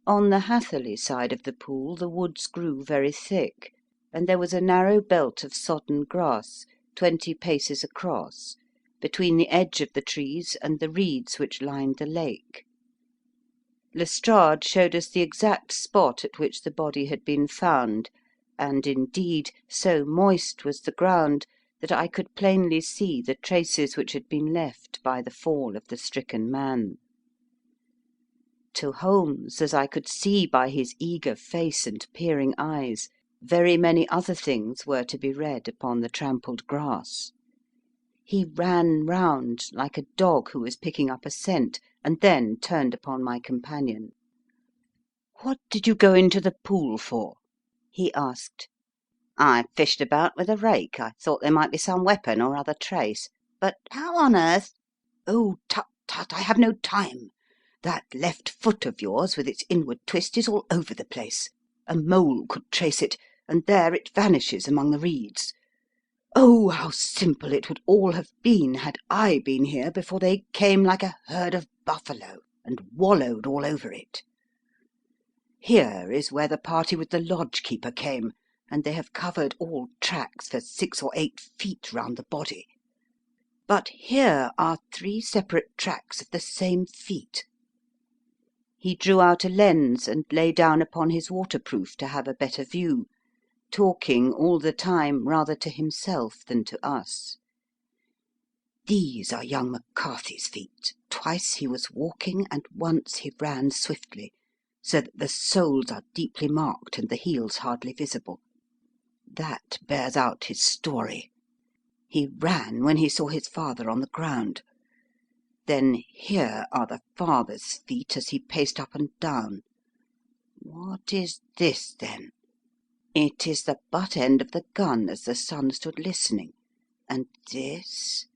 [SPEAKER 1] On the Hatherley side of the pool the woods grew very thick, and there was a narrow belt of sodden grass, 20 paces across, between the edge of the trees and the reeds which lined the lake. Lestrade showed us the exact spot at which the body had been found, and indeed so moist was the ground that I could plainly see the traces which had been left by the fall of the stricken man. To Holmes, as I could see by his eager face and peering eyes, very many other things were to be read upon the trampled grass. He ran round like a dog who was picking up a scent, and then turned upon my companion. "What did you go into the pool for?" he asked. "I fished about with a rake. I thought there might be some weapon or other trace. But how on earth—" "Oh, tut, tut, I have no time. That left foot of yours with its inward twist is all over the place. A mole could trace it, and there it vanishes among the reeds. Oh, how simple it would all have been had I been here before they came like a herd of buffalo and wallowed all over it. Here is where the party with the lodge-keeper came, and they have covered all tracks for 6 or 8 feet round the body. But here are 3 separate tracks of the same feet." He drew out a lens and lay down upon his waterproof to have a better view, talking all the time rather to himself than to us. "These are young McCarthy's feet. Twice he was walking and once he ran swiftly, so that the soles are deeply marked and the heels hardly visible. That bears out his story. He ran when he saw his father on the ground. Then here are the father's feet as he paced up and down. What is this, then? It is the butt end of the gun as the son stood listening. And this?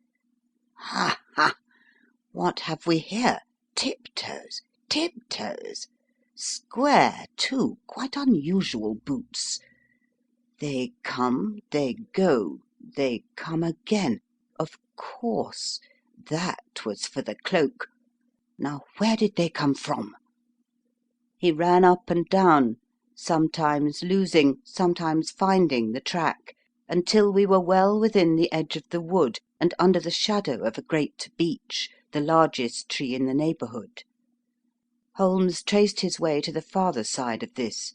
[SPEAKER 1] Ha, ha! What have we here? Tiptoes! Tiptoes! Square, too, quite unusual boots. They come, they go, they come again. Of course, that was for the cloak. Now where did they come from?" He ran up and down, sometimes losing, sometimes finding the track, until we were well within the edge of the wood and under the shadow of a great beech, the largest tree in the neighbourhood. Holmes traced his way to the farther side of this,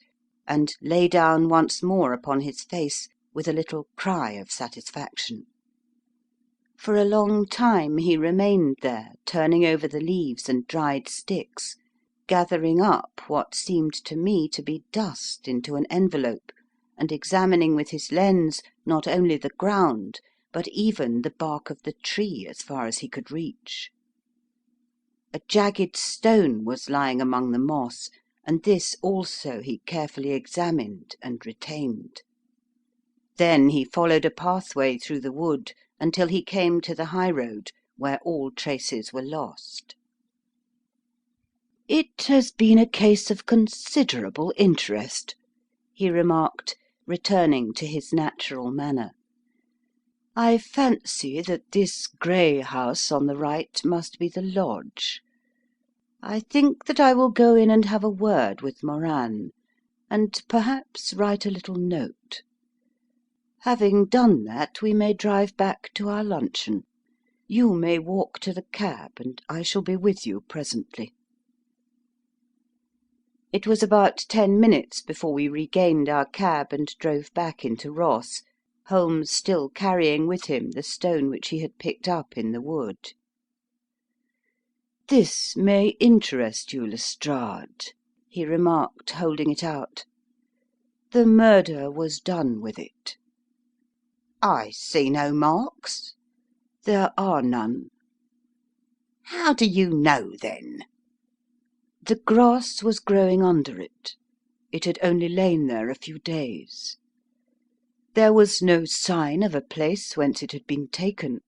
[SPEAKER 1] and lay down once more upon his face with a little cry of satisfaction. For a long time he remained there, turning over the leaves and dried sticks, gathering up what seemed to me to be dust into an envelope, and examining with his lens not only the ground, but even the bark of the tree as far as he could reach. A jagged stone was lying among the moss, and this also he carefully examined and retained. Then he followed a pathway through the wood until he came to the high road, where all traces were lost. "It has been a case of considerable interest," he remarked, returning to his natural manner. "I fancy that this grey house on the right must be the lodge. I think that I will go in and have a word with Moran, and perhaps write a little note. Having done that, we may drive back to our luncheon. You may walk to the cab, and I shall be with you presently." It was about 10 minutes before we regained our cab and drove back into Ross, Holmes still carrying with him the stone which he had picked up in the wood. "This may interest you, Lestrade," he remarked, holding it out. "The murder was done with it."
[SPEAKER 2] I see no marks.
[SPEAKER 1] "There are none."
[SPEAKER 2] How do you know, then?
[SPEAKER 1] "The grass was growing under it. It had only lain there a few days. There was no sign of a place whence it had been taken.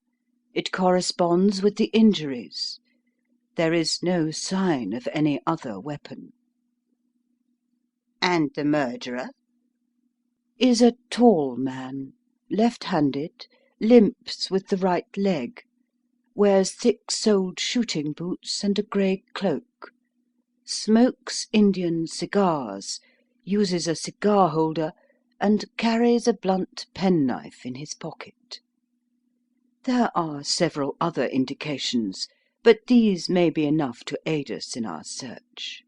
[SPEAKER 1] It corresponds with the injuries. There is no sign of any other weapon."
[SPEAKER 2] And the murderer?
[SPEAKER 1] "Is a tall man, left-handed, limps with the right leg, wears thick-soled shooting boots and a grey cloak, smokes Indian cigars, uses a cigar-holder, and carries a blunt penknife in his pocket. There are several other indications, but these may be enough to aid us in our search."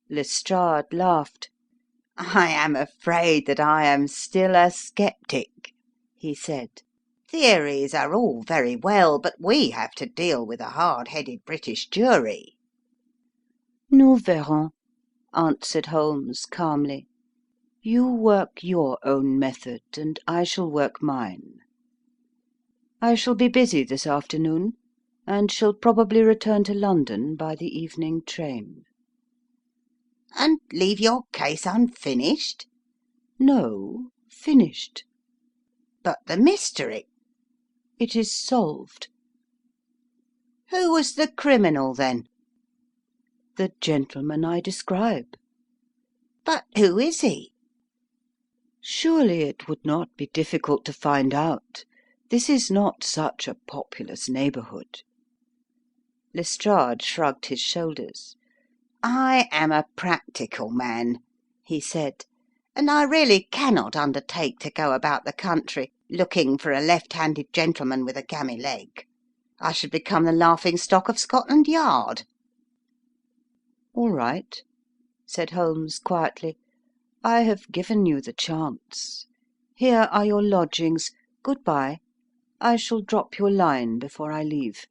[SPEAKER 1] Lestrade laughed.
[SPEAKER 2] I am afraid that I am still a sceptic, he said. Theories are all very well, but we have to deal with a hard-headed British jury.
[SPEAKER 1] "Nous verrons," answered Holmes calmly. "You work your own method, and I shall work mine. I shall be busy this afternoon, and shall probably return to London by the evening train."
[SPEAKER 2] And leave your case unfinished?
[SPEAKER 1] "No, finished."
[SPEAKER 2] But the mystery?
[SPEAKER 1] "It is solved."
[SPEAKER 2] Who was the criminal, then?
[SPEAKER 1] "The gentleman I describe."
[SPEAKER 2] But who is he?
[SPEAKER 1] "Surely it would not be difficult to find out. This is not such a populous neighbourhood." Lestrade shrugged his shoulders.
[SPEAKER 2] I am a practical man, he said, and I really cannot undertake to go about the country looking for a left-handed gentleman with a gammy leg. I should become the laughing-stock of Scotland Yard.
[SPEAKER 1] "All right," said Holmes quietly. "I have given you the chance. Here are your lodgings. Good-bye. I shall drop you a line before I leave."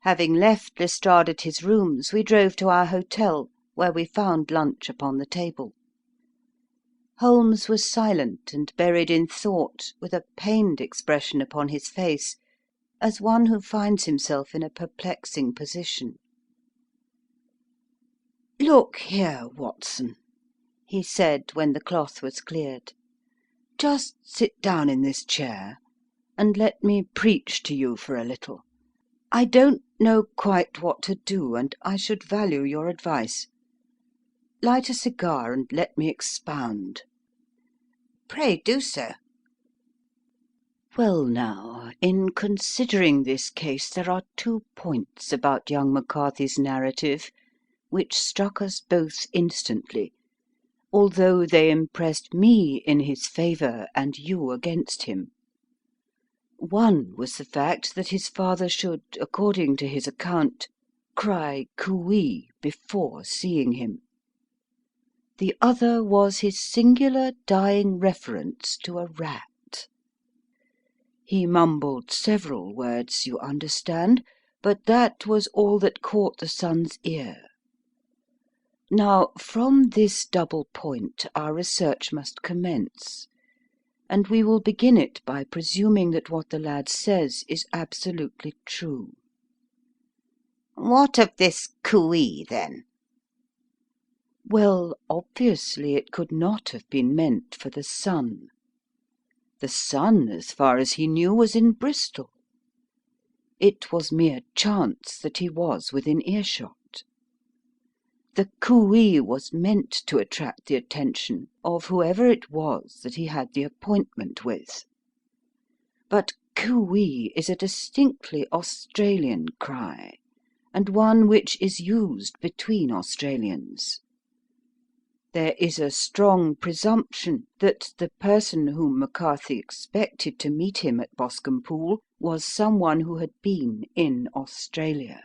[SPEAKER 1] Having left Lestrade at his rooms, we drove to our hotel, where we found lunch upon the table. Holmes was silent and buried in thought, with a pained expression upon his face, as one who finds himself in a perplexing position. "Look here, Watson," he said, when the cloth was cleared. "Just sit down in this chair, and let me preach to you for a little. I don't know quite what to do, and I should value your advice. Light a cigar, and let me expound."
[SPEAKER 2] Pray do so.
[SPEAKER 1] "Well now, in considering this case, there are 2 points about young McCarthy's narrative which struck us both instantly, although they impressed me in his favour and you against him. One was the fact that his father should, according to his account, cry cooee before seeing him. The other was his singular dying reference to a rat. He mumbled several words, you understand, but that was all that caught the son's ear. Now, from this double point our research must commence, and we will begin it by presuming that what the lad says is absolutely true."
[SPEAKER 2] What of this cooee, then?
[SPEAKER 1] Well, obviously it could not have been meant for the son. The son, as far as he knew, was in Bristol. It was mere chance that he was within earshot. The cooee was meant to attract the attention of whoever it was that he had the appointment with. But cooee is a distinctly Australian cry, and one which is used between Australians.
[SPEAKER 3] There is a strong presumption that the person whom McCarthy expected to meet him at Boscombe Pool was someone who had been in Australia."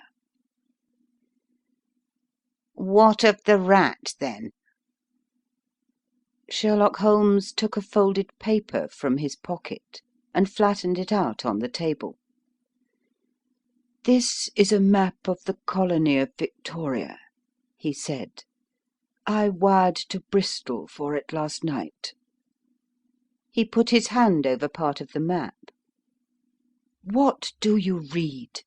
[SPEAKER 2] What of the rat, then?
[SPEAKER 1] Sherlock Holmes took a folded paper from his pocket and flattened it out on the table.
[SPEAKER 3] "This is a map of the colony of Victoria," he said. "I wired to Bristol for it last night."
[SPEAKER 1] He put his hand over part of the map.
[SPEAKER 3] "What do you read?"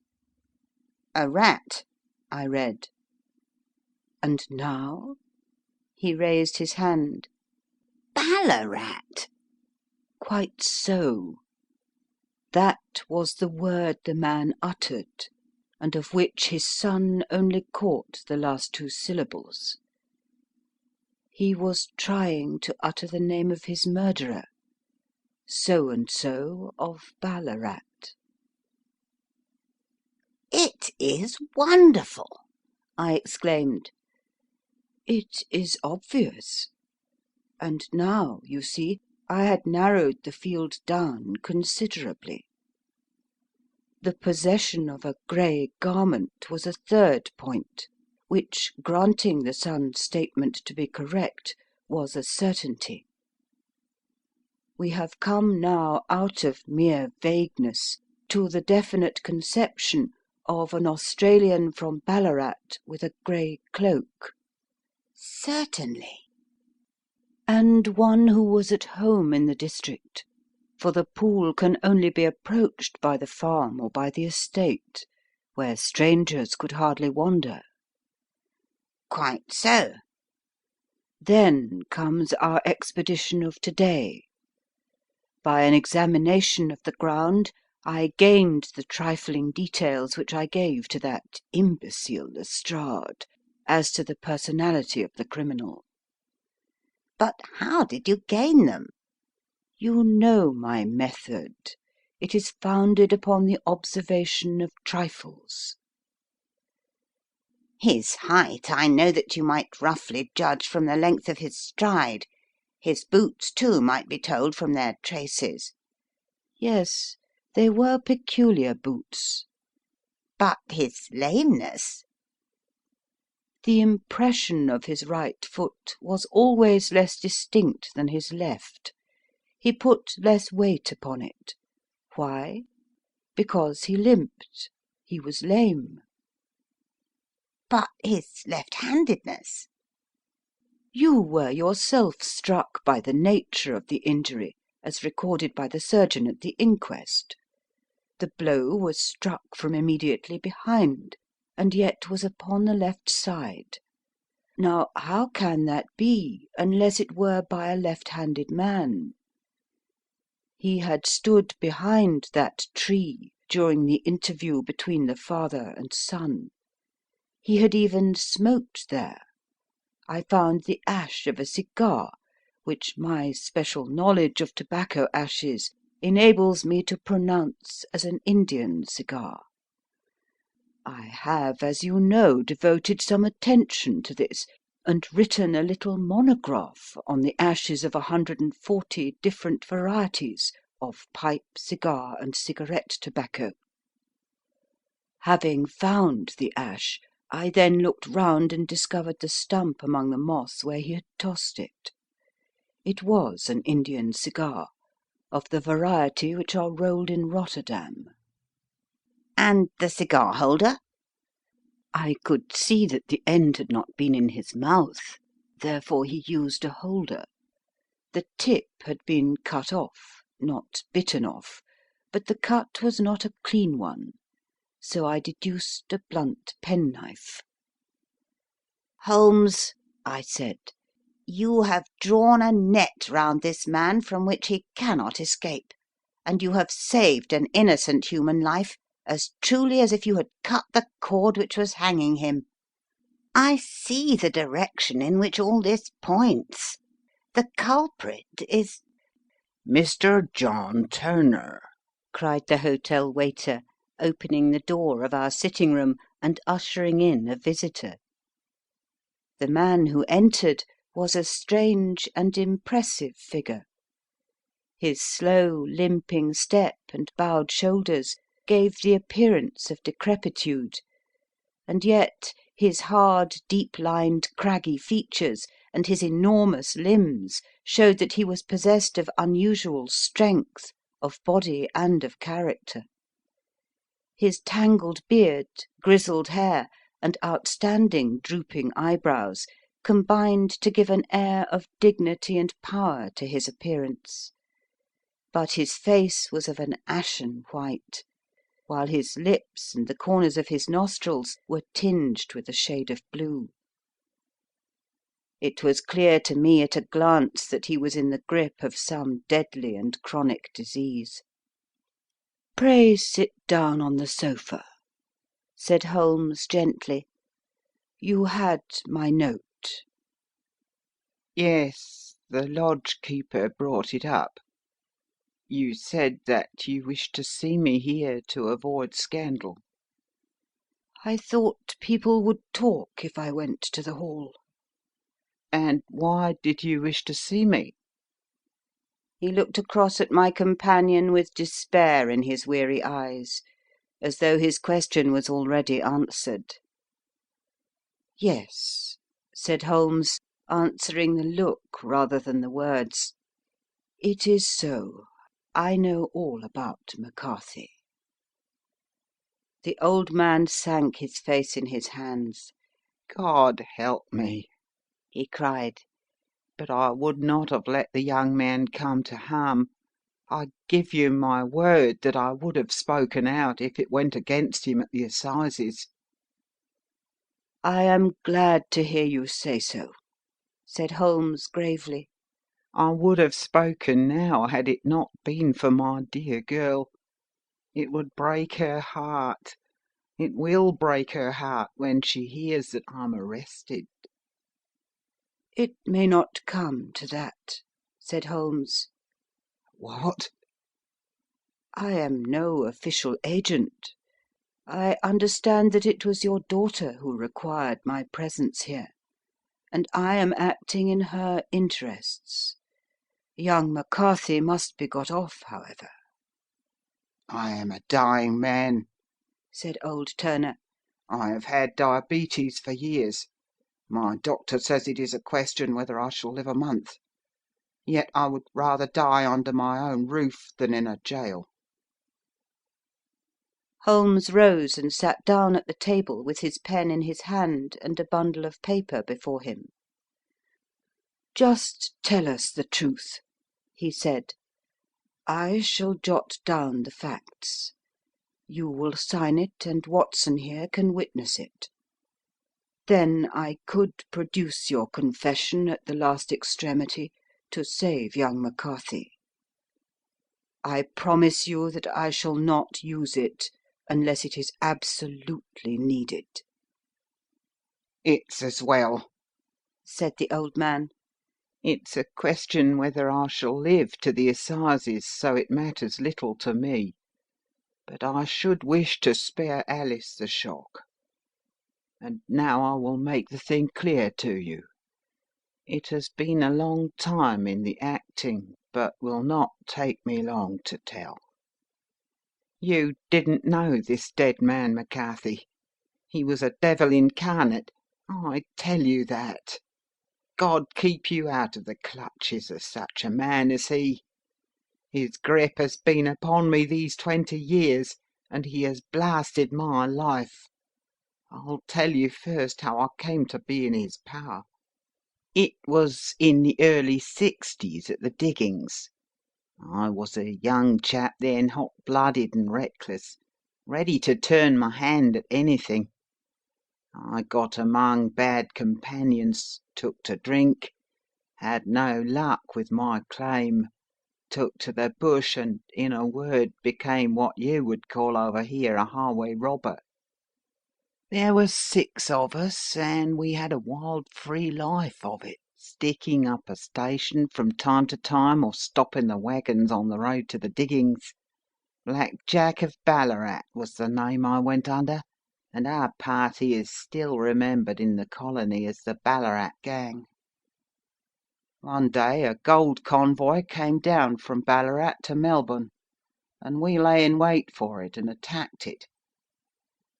[SPEAKER 2] A rat, I read.
[SPEAKER 3] "And now?"
[SPEAKER 1] He raised his hand.
[SPEAKER 2] Ballarat.
[SPEAKER 3] "Quite so. That was the word the man uttered, and of which his son only caught the last two syllables. He was trying to utter the name of his murderer, so and so of Ballarat."
[SPEAKER 2] It is wonderful, I exclaimed.
[SPEAKER 3] "It is obvious. And now, you see, I had narrowed the field down considerably. The possession of a grey garment was a third point, which, granting the son's statement to be correct, was a certainty. We have come now out of mere vagueness to the definite conception of an Australian from Ballarat with a grey cloak."
[SPEAKER 2] Certainly.
[SPEAKER 3] "And one who was at home in the district, for the pool can only be approached by the farm or by the estate, where strangers could hardly wander."
[SPEAKER 2] Quite so.
[SPEAKER 3] "Then comes our expedition of to-day. By an examination of the ground, I gained the trifling details which I gave to that imbecile Lestrade as to the personality of the criminal."
[SPEAKER 2] But how did you gain them?
[SPEAKER 3] "You know my method. It is founded upon the observation of trifles."
[SPEAKER 2] His height I know that you might roughly judge from the length of his stride. His boots, too, might be told from their traces.
[SPEAKER 3] "Yes, they were peculiar boots."
[SPEAKER 2] But his lameness?
[SPEAKER 3] "The impression of his right foot was always less distinct than his left. He put less weight upon it. Why? Because he limped. He was lame."
[SPEAKER 2] But his left-handedness?"
[SPEAKER 3] "You were yourself struck by the nature of the injury, as recorded by the surgeon at the inquest. The blow was struck from immediately behind, and yet was upon the left side. Now, how can that be, unless it were by a left-handed man? He had stood behind that tree during the interview between the father and son. He had even smoked there. I found the ash of a cigar, which my special knowledge of tobacco ashes enables me to pronounce as an Indian cigar. I have, as you know, devoted some attention to this, and written a little monograph on the ashes of 140 different varieties of pipe, cigar, and cigarette tobacco. Having found the ash, I then looked round and discovered the stump among the moss where he had tossed it. It was an Indian cigar, of the variety which are rolled in Rotterdam."
[SPEAKER 2] And the cigar holder?
[SPEAKER 3] I could see that the end had not been in his mouth, therefore he used a holder. The tip had been cut off, not bitten off, but the cut was not a clean one, so I deduced a blunt penknife.
[SPEAKER 2] "Holmes," I said, "you have drawn a net round this man from which he cannot escape, and you have saved an innocent human life as truly as if you had cut the cord which was hanging him. I see the direction in which all this points. The culprit is—"
[SPEAKER 3] "Mr. John Turner,"
[SPEAKER 1] cried the hotel waiter, opening the door of our sitting room and ushering in a visitor. The man who entered was a strange and impressive figure. His slow, limping step and bowed shoulders gave the appearance of decrepitude, and yet his hard, deep-lined, craggy features and his enormous limbs showed that he was possessed of unusual strength of body and of character. His tangled beard, grizzled hair, and outstanding drooping eyebrows combined to give an air of dignity and power to his appearance, but his face was of an ashen white, while his lips and the corners of his nostrils were tinged with a shade of blue. It was clear to me at a glance that he was in the grip of some deadly and chronic disease. "Pray sit down on the sofa," said Holmes gently. "You had my note."
[SPEAKER 5] Yes, the lodge-keeper brought it up. You said that you wished to see me here to avoid scandal.
[SPEAKER 1] "I thought people would talk if I went to the hall."
[SPEAKER 5] And why did you wish to see me?
[SPEAKER 1] He looked across at my companion with despair in his weary eyes, as though his question was already answered. "Yes," said Holmes, answering the look rather than the words. "It is so. I know all about McCarthy." The old man sank his face in his hands.
[SPEAKER 5] God help me,
[SPEAKER 1] He cried.
[SPEAKER 5] but I would not have let the young man come to harm. I give you my word that I would have spoken out if it went against him at the assizes.
[SPEAKER 1] "I am glad to hear you say so," said Holmes gravely.
[SPEAKER 5] I would have spoken now had it not been for my dear girl. It would break her heart. It will break her heart when she hears that I'm arrested.
[SPEAKER 1] "It may not come to that," said Holmes.
[SPEAKER 5] What?
[SPEAKER 1] "I am no official agent. I understand that it was your daughter who required my presence here, and I am acting in her interests. Young McCarthy must be got off, however."
[SPEAKER 5] I am a dying man,
[SPEAKER 1] said old Turner.
[SPEAKER 5] I have had diabetes for years. My doctor says it is a question whether I shall live a month. Yet I would rather die under my own roof than in a jail.
[SPEAKER 1] Holmes rose and sat down at the table with his pen in his hand and a bundle of paper before him. "Just tell us the truth," he said. "I shall jot down the facts. You will sign it, and Watson here can witness it. Then I could produce your confession at the last extremity to save young McCarthy. I promise you that I shall not use it unless it is absolutely needed."
[SPEAKER 5] It's as well,
[SPEAKER 1] said the old man.
[SPEAKER 5] It's a question whether I shall live to the assizes, so it matters little to me. But I should wish to spare Alice the shock. And now I will make the thing clear to you. It has been a long time in the acting, but will not take me long to tell. You didn't know this dead man, McCarthy. He was a devil incarnate. I tell you that. God keep you out of the clutches of such a man as he. His grip has been upon me these 20 years, and he has blasted my life. I'll tell you first how I came to be in his power. It was in the early 60s at the diggings. I was a young chap then, hot-blooded and reckless, ready to turn my hand at anything. I got among bad companions, took to drink, had no luck with my claim, took to the bush, and, in a word, became what you would call over here a highway robber. There were 6 of us, and we had a wild free life of it, sticking up a station from time to time or stopping the wagons on the road to the diggings. Black Jack of Ballarat was the name I went under, and our party is still remembered in the colony as the Ballarat Gang. One day a gold convoy came down from Ballarat to Melbourne, and we lay in wait for it and attacked it.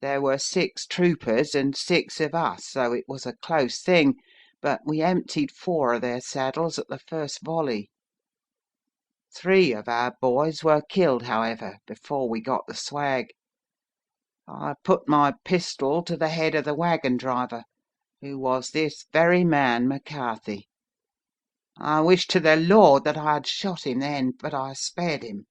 [SPEAKER 5] There were 6 troopers and 6 of us, so it was a close thing, but we emptied 4 of their saddles at the first volley. 3 of our boys were killed, however, before we got the swag. I put my pistol to the head of the wagon driver, who was this very man McCarthy. I wished to the Lord that I had shot him then, but I spared him,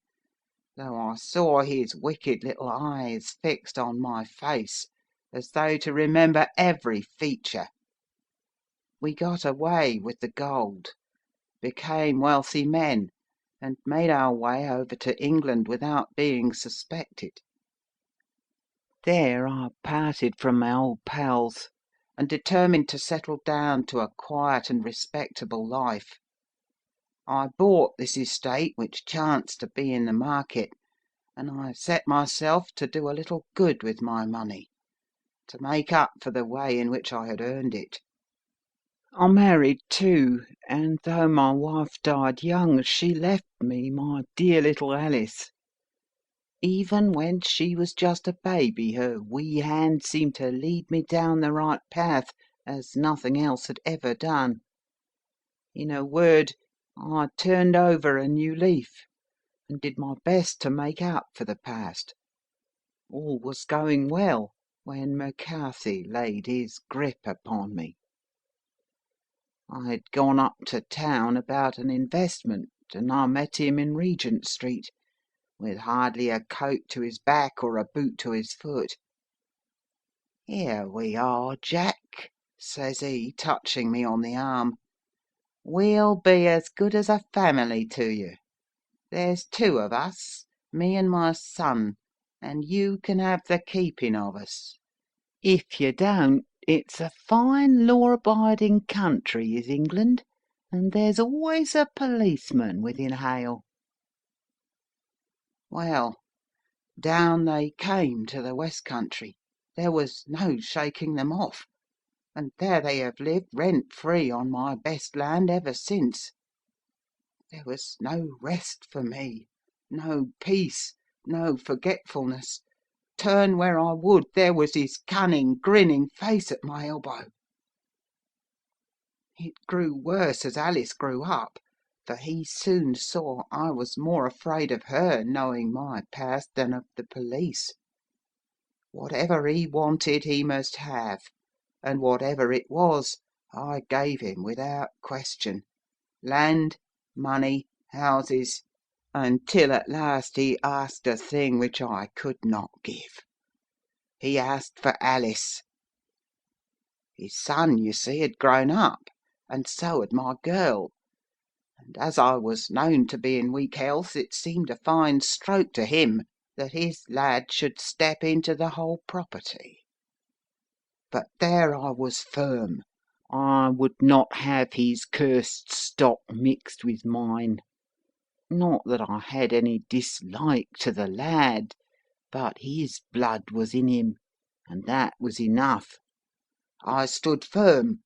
[SPEAKER 5] though I saw his wicked little eyes fixed on my face, as though to remember every feature. We got away with the gold, became wealthy men, and made our way over to England without being suspected. There I parted from my old pals, and determined to settle down to a quiet and respectable life. I bought this estate, which chanced to be in the market, and I set myself to do a little good with my money, to make up for the way in which I had earned it. I married too, and though my wife died young, she left me my dear little Alice. Even when she was just a baby, her wee hand seemed to lead me down the right path as nothing else had ever done. In a word, I turned over a new leaf, and did my best to make up for the past. All was going well when McCarthy laid his grip upon me. I had gone up to town about an investment, and I met him in Regent Street, with hardly a coat to his back or a boot to his foot. "Here we are, Jack," says he, touching me on the arm. "We'll be as good as a family to you. There's 2 of us, me and my son, and you can have the keeping of us. If you don't, it's a fine law-abiding country, is England, and there's always a policeman within hail." Well, down they came to the West Country. There was no shaking them off, and there they have lived rent-free on my best land ever since. There was no rest for me, no peace, no forgetfulness. Turn where I would, there was his cunning, grinning face at my elbow. It grew worse as Alice grew up, for he soon saw I was more afraid of her knowing my past than of the police. Whatever he wanted he must have, and whatever it was I gave him without question. Land, money, houses, until at last he asked a thing which I could not give. He asked for Alice. His son, you see, had grown up, and so had my girl, and as I was known to be in weak health, it seemed a fine stroke to him that his lad should step into the whole property. But there I was firm. I would not have his cursed stock mixed with mine. Not that I had any dislike to the lad, but his blood was in him, and that was enough. I stood firm.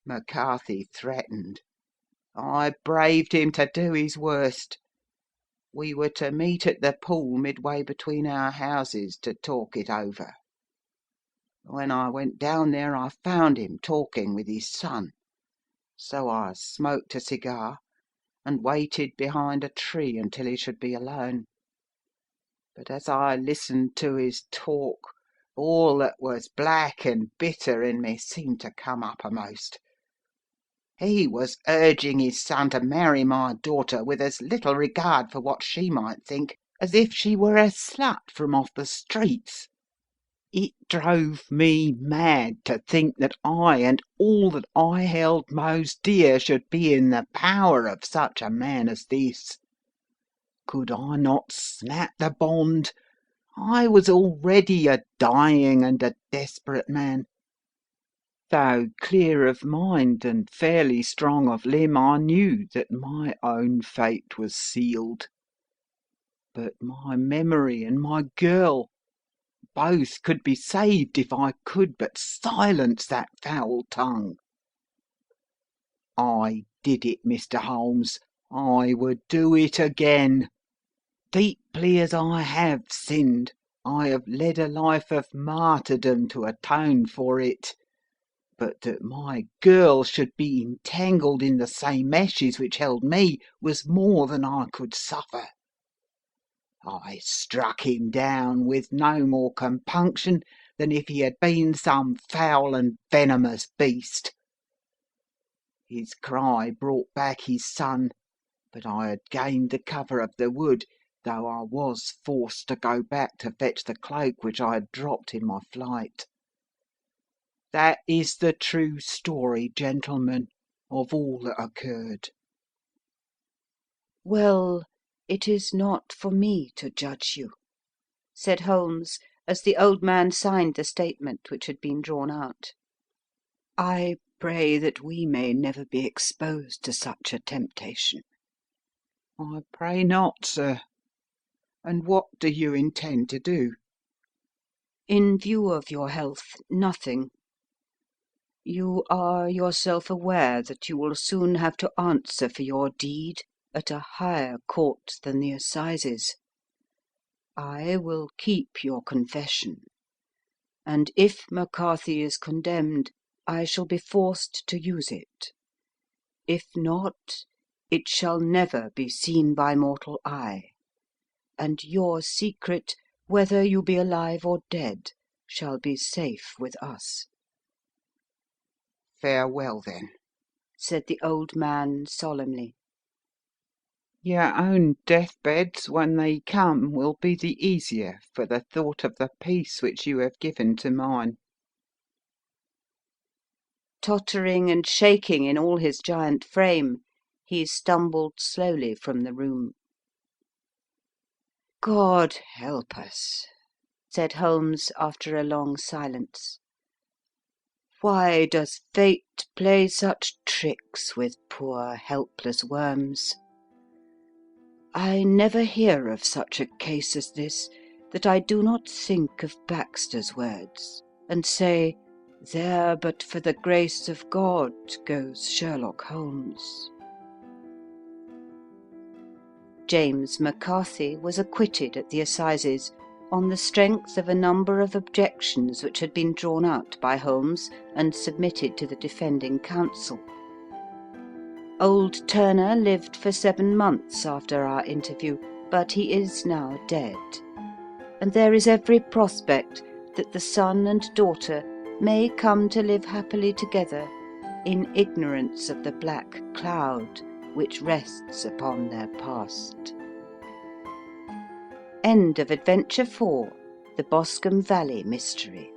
[SPEAKER 5] McCarthy threatened. I braved him to do his worst. We were to meet at the pool midway between our houses to talk it over. When I went down there I found him talking with his son, so I smoked a cigar and waited behind a tree until he should be alone. But as I listened to his talk, all that was black and bitter in me seemed to come uppermost. He was urging his son to marry my daughter with as little regard for what she might think as if she were a slut from off the streets. It drove me mad to think that I and all that I held most dear should be in the power of such a man as this. Could I not snap the bond? I was already a dying and a desperate man. Though clear of mind and fairly strong of limb, I knew that my own fate was sealed. But my memory and my girl, both could be saved if I could but silence that foul tongue. I did it, Mr. Holmes. I would do it again. Deeply as I have sinned, I have led a life of martyrdom to atone for it. But that my girl should be entangled in the same meshes which held me was more than I could suffer. I struck him down with no more compunction than if he had been some foul and venomous beast. His cry brought back his son, but I had gained the cover of the wood, though I was forced to go back to fetch the cloak which I had dropped in my flight. That is the true story, gentlemen, of all that occurred.
[SPEAKER 1] Well, it is not for me to judge you, said Holmes, as the old man signed the statement which had been drawn out. I pray that we may never be exposed to such a temptation.
[SPEAKER 5] I pray not, sir. And what do you intend to do?
[SPEAKER 1] In view of your health, nothing. You are yourself aware that you will soon have to answer for your deed at a higher court than the assizes. I will keep your confession, and if McCarthy is condemned, I shall be forced to use it. If not, it shall never be seen by mortal eye, and your secret, whether you be alive or dead, shall be safe with us.
[SPEAKER 5] Farewell, then,
[SPEAKER 1] said the old man solemnly.
[SPEAKER 5] Your own deathbeds, when they come, will be the easier for the thought of the peace which you have given to mine.
[SPEAKER 1] Tottering and shaking in all his giant frame, he stumbled slowly from the room. God help us, said Holmes after a long silence. Why does fate play such tricks with poor helpless worms? I never hear of such a case as this that I do not think of Baxter's words, and say, there but for the grace of God goes Sherlock Holmes. James McCarthy was acquitted at the assizes on the strength of a number of objections which had been drawn out by Holmes and submitted to the defending counsel. Old Turner lived for 7 months after our interview, but he is now dead, and there is every prospect that the son and daughter may come to live happily together in ignorance of the black cloud which rests upon their past. End of Adventure 4, The Boscombe Valley Mystery.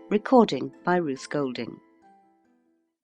[SPEAKER 1] Recording by Ruth Golding.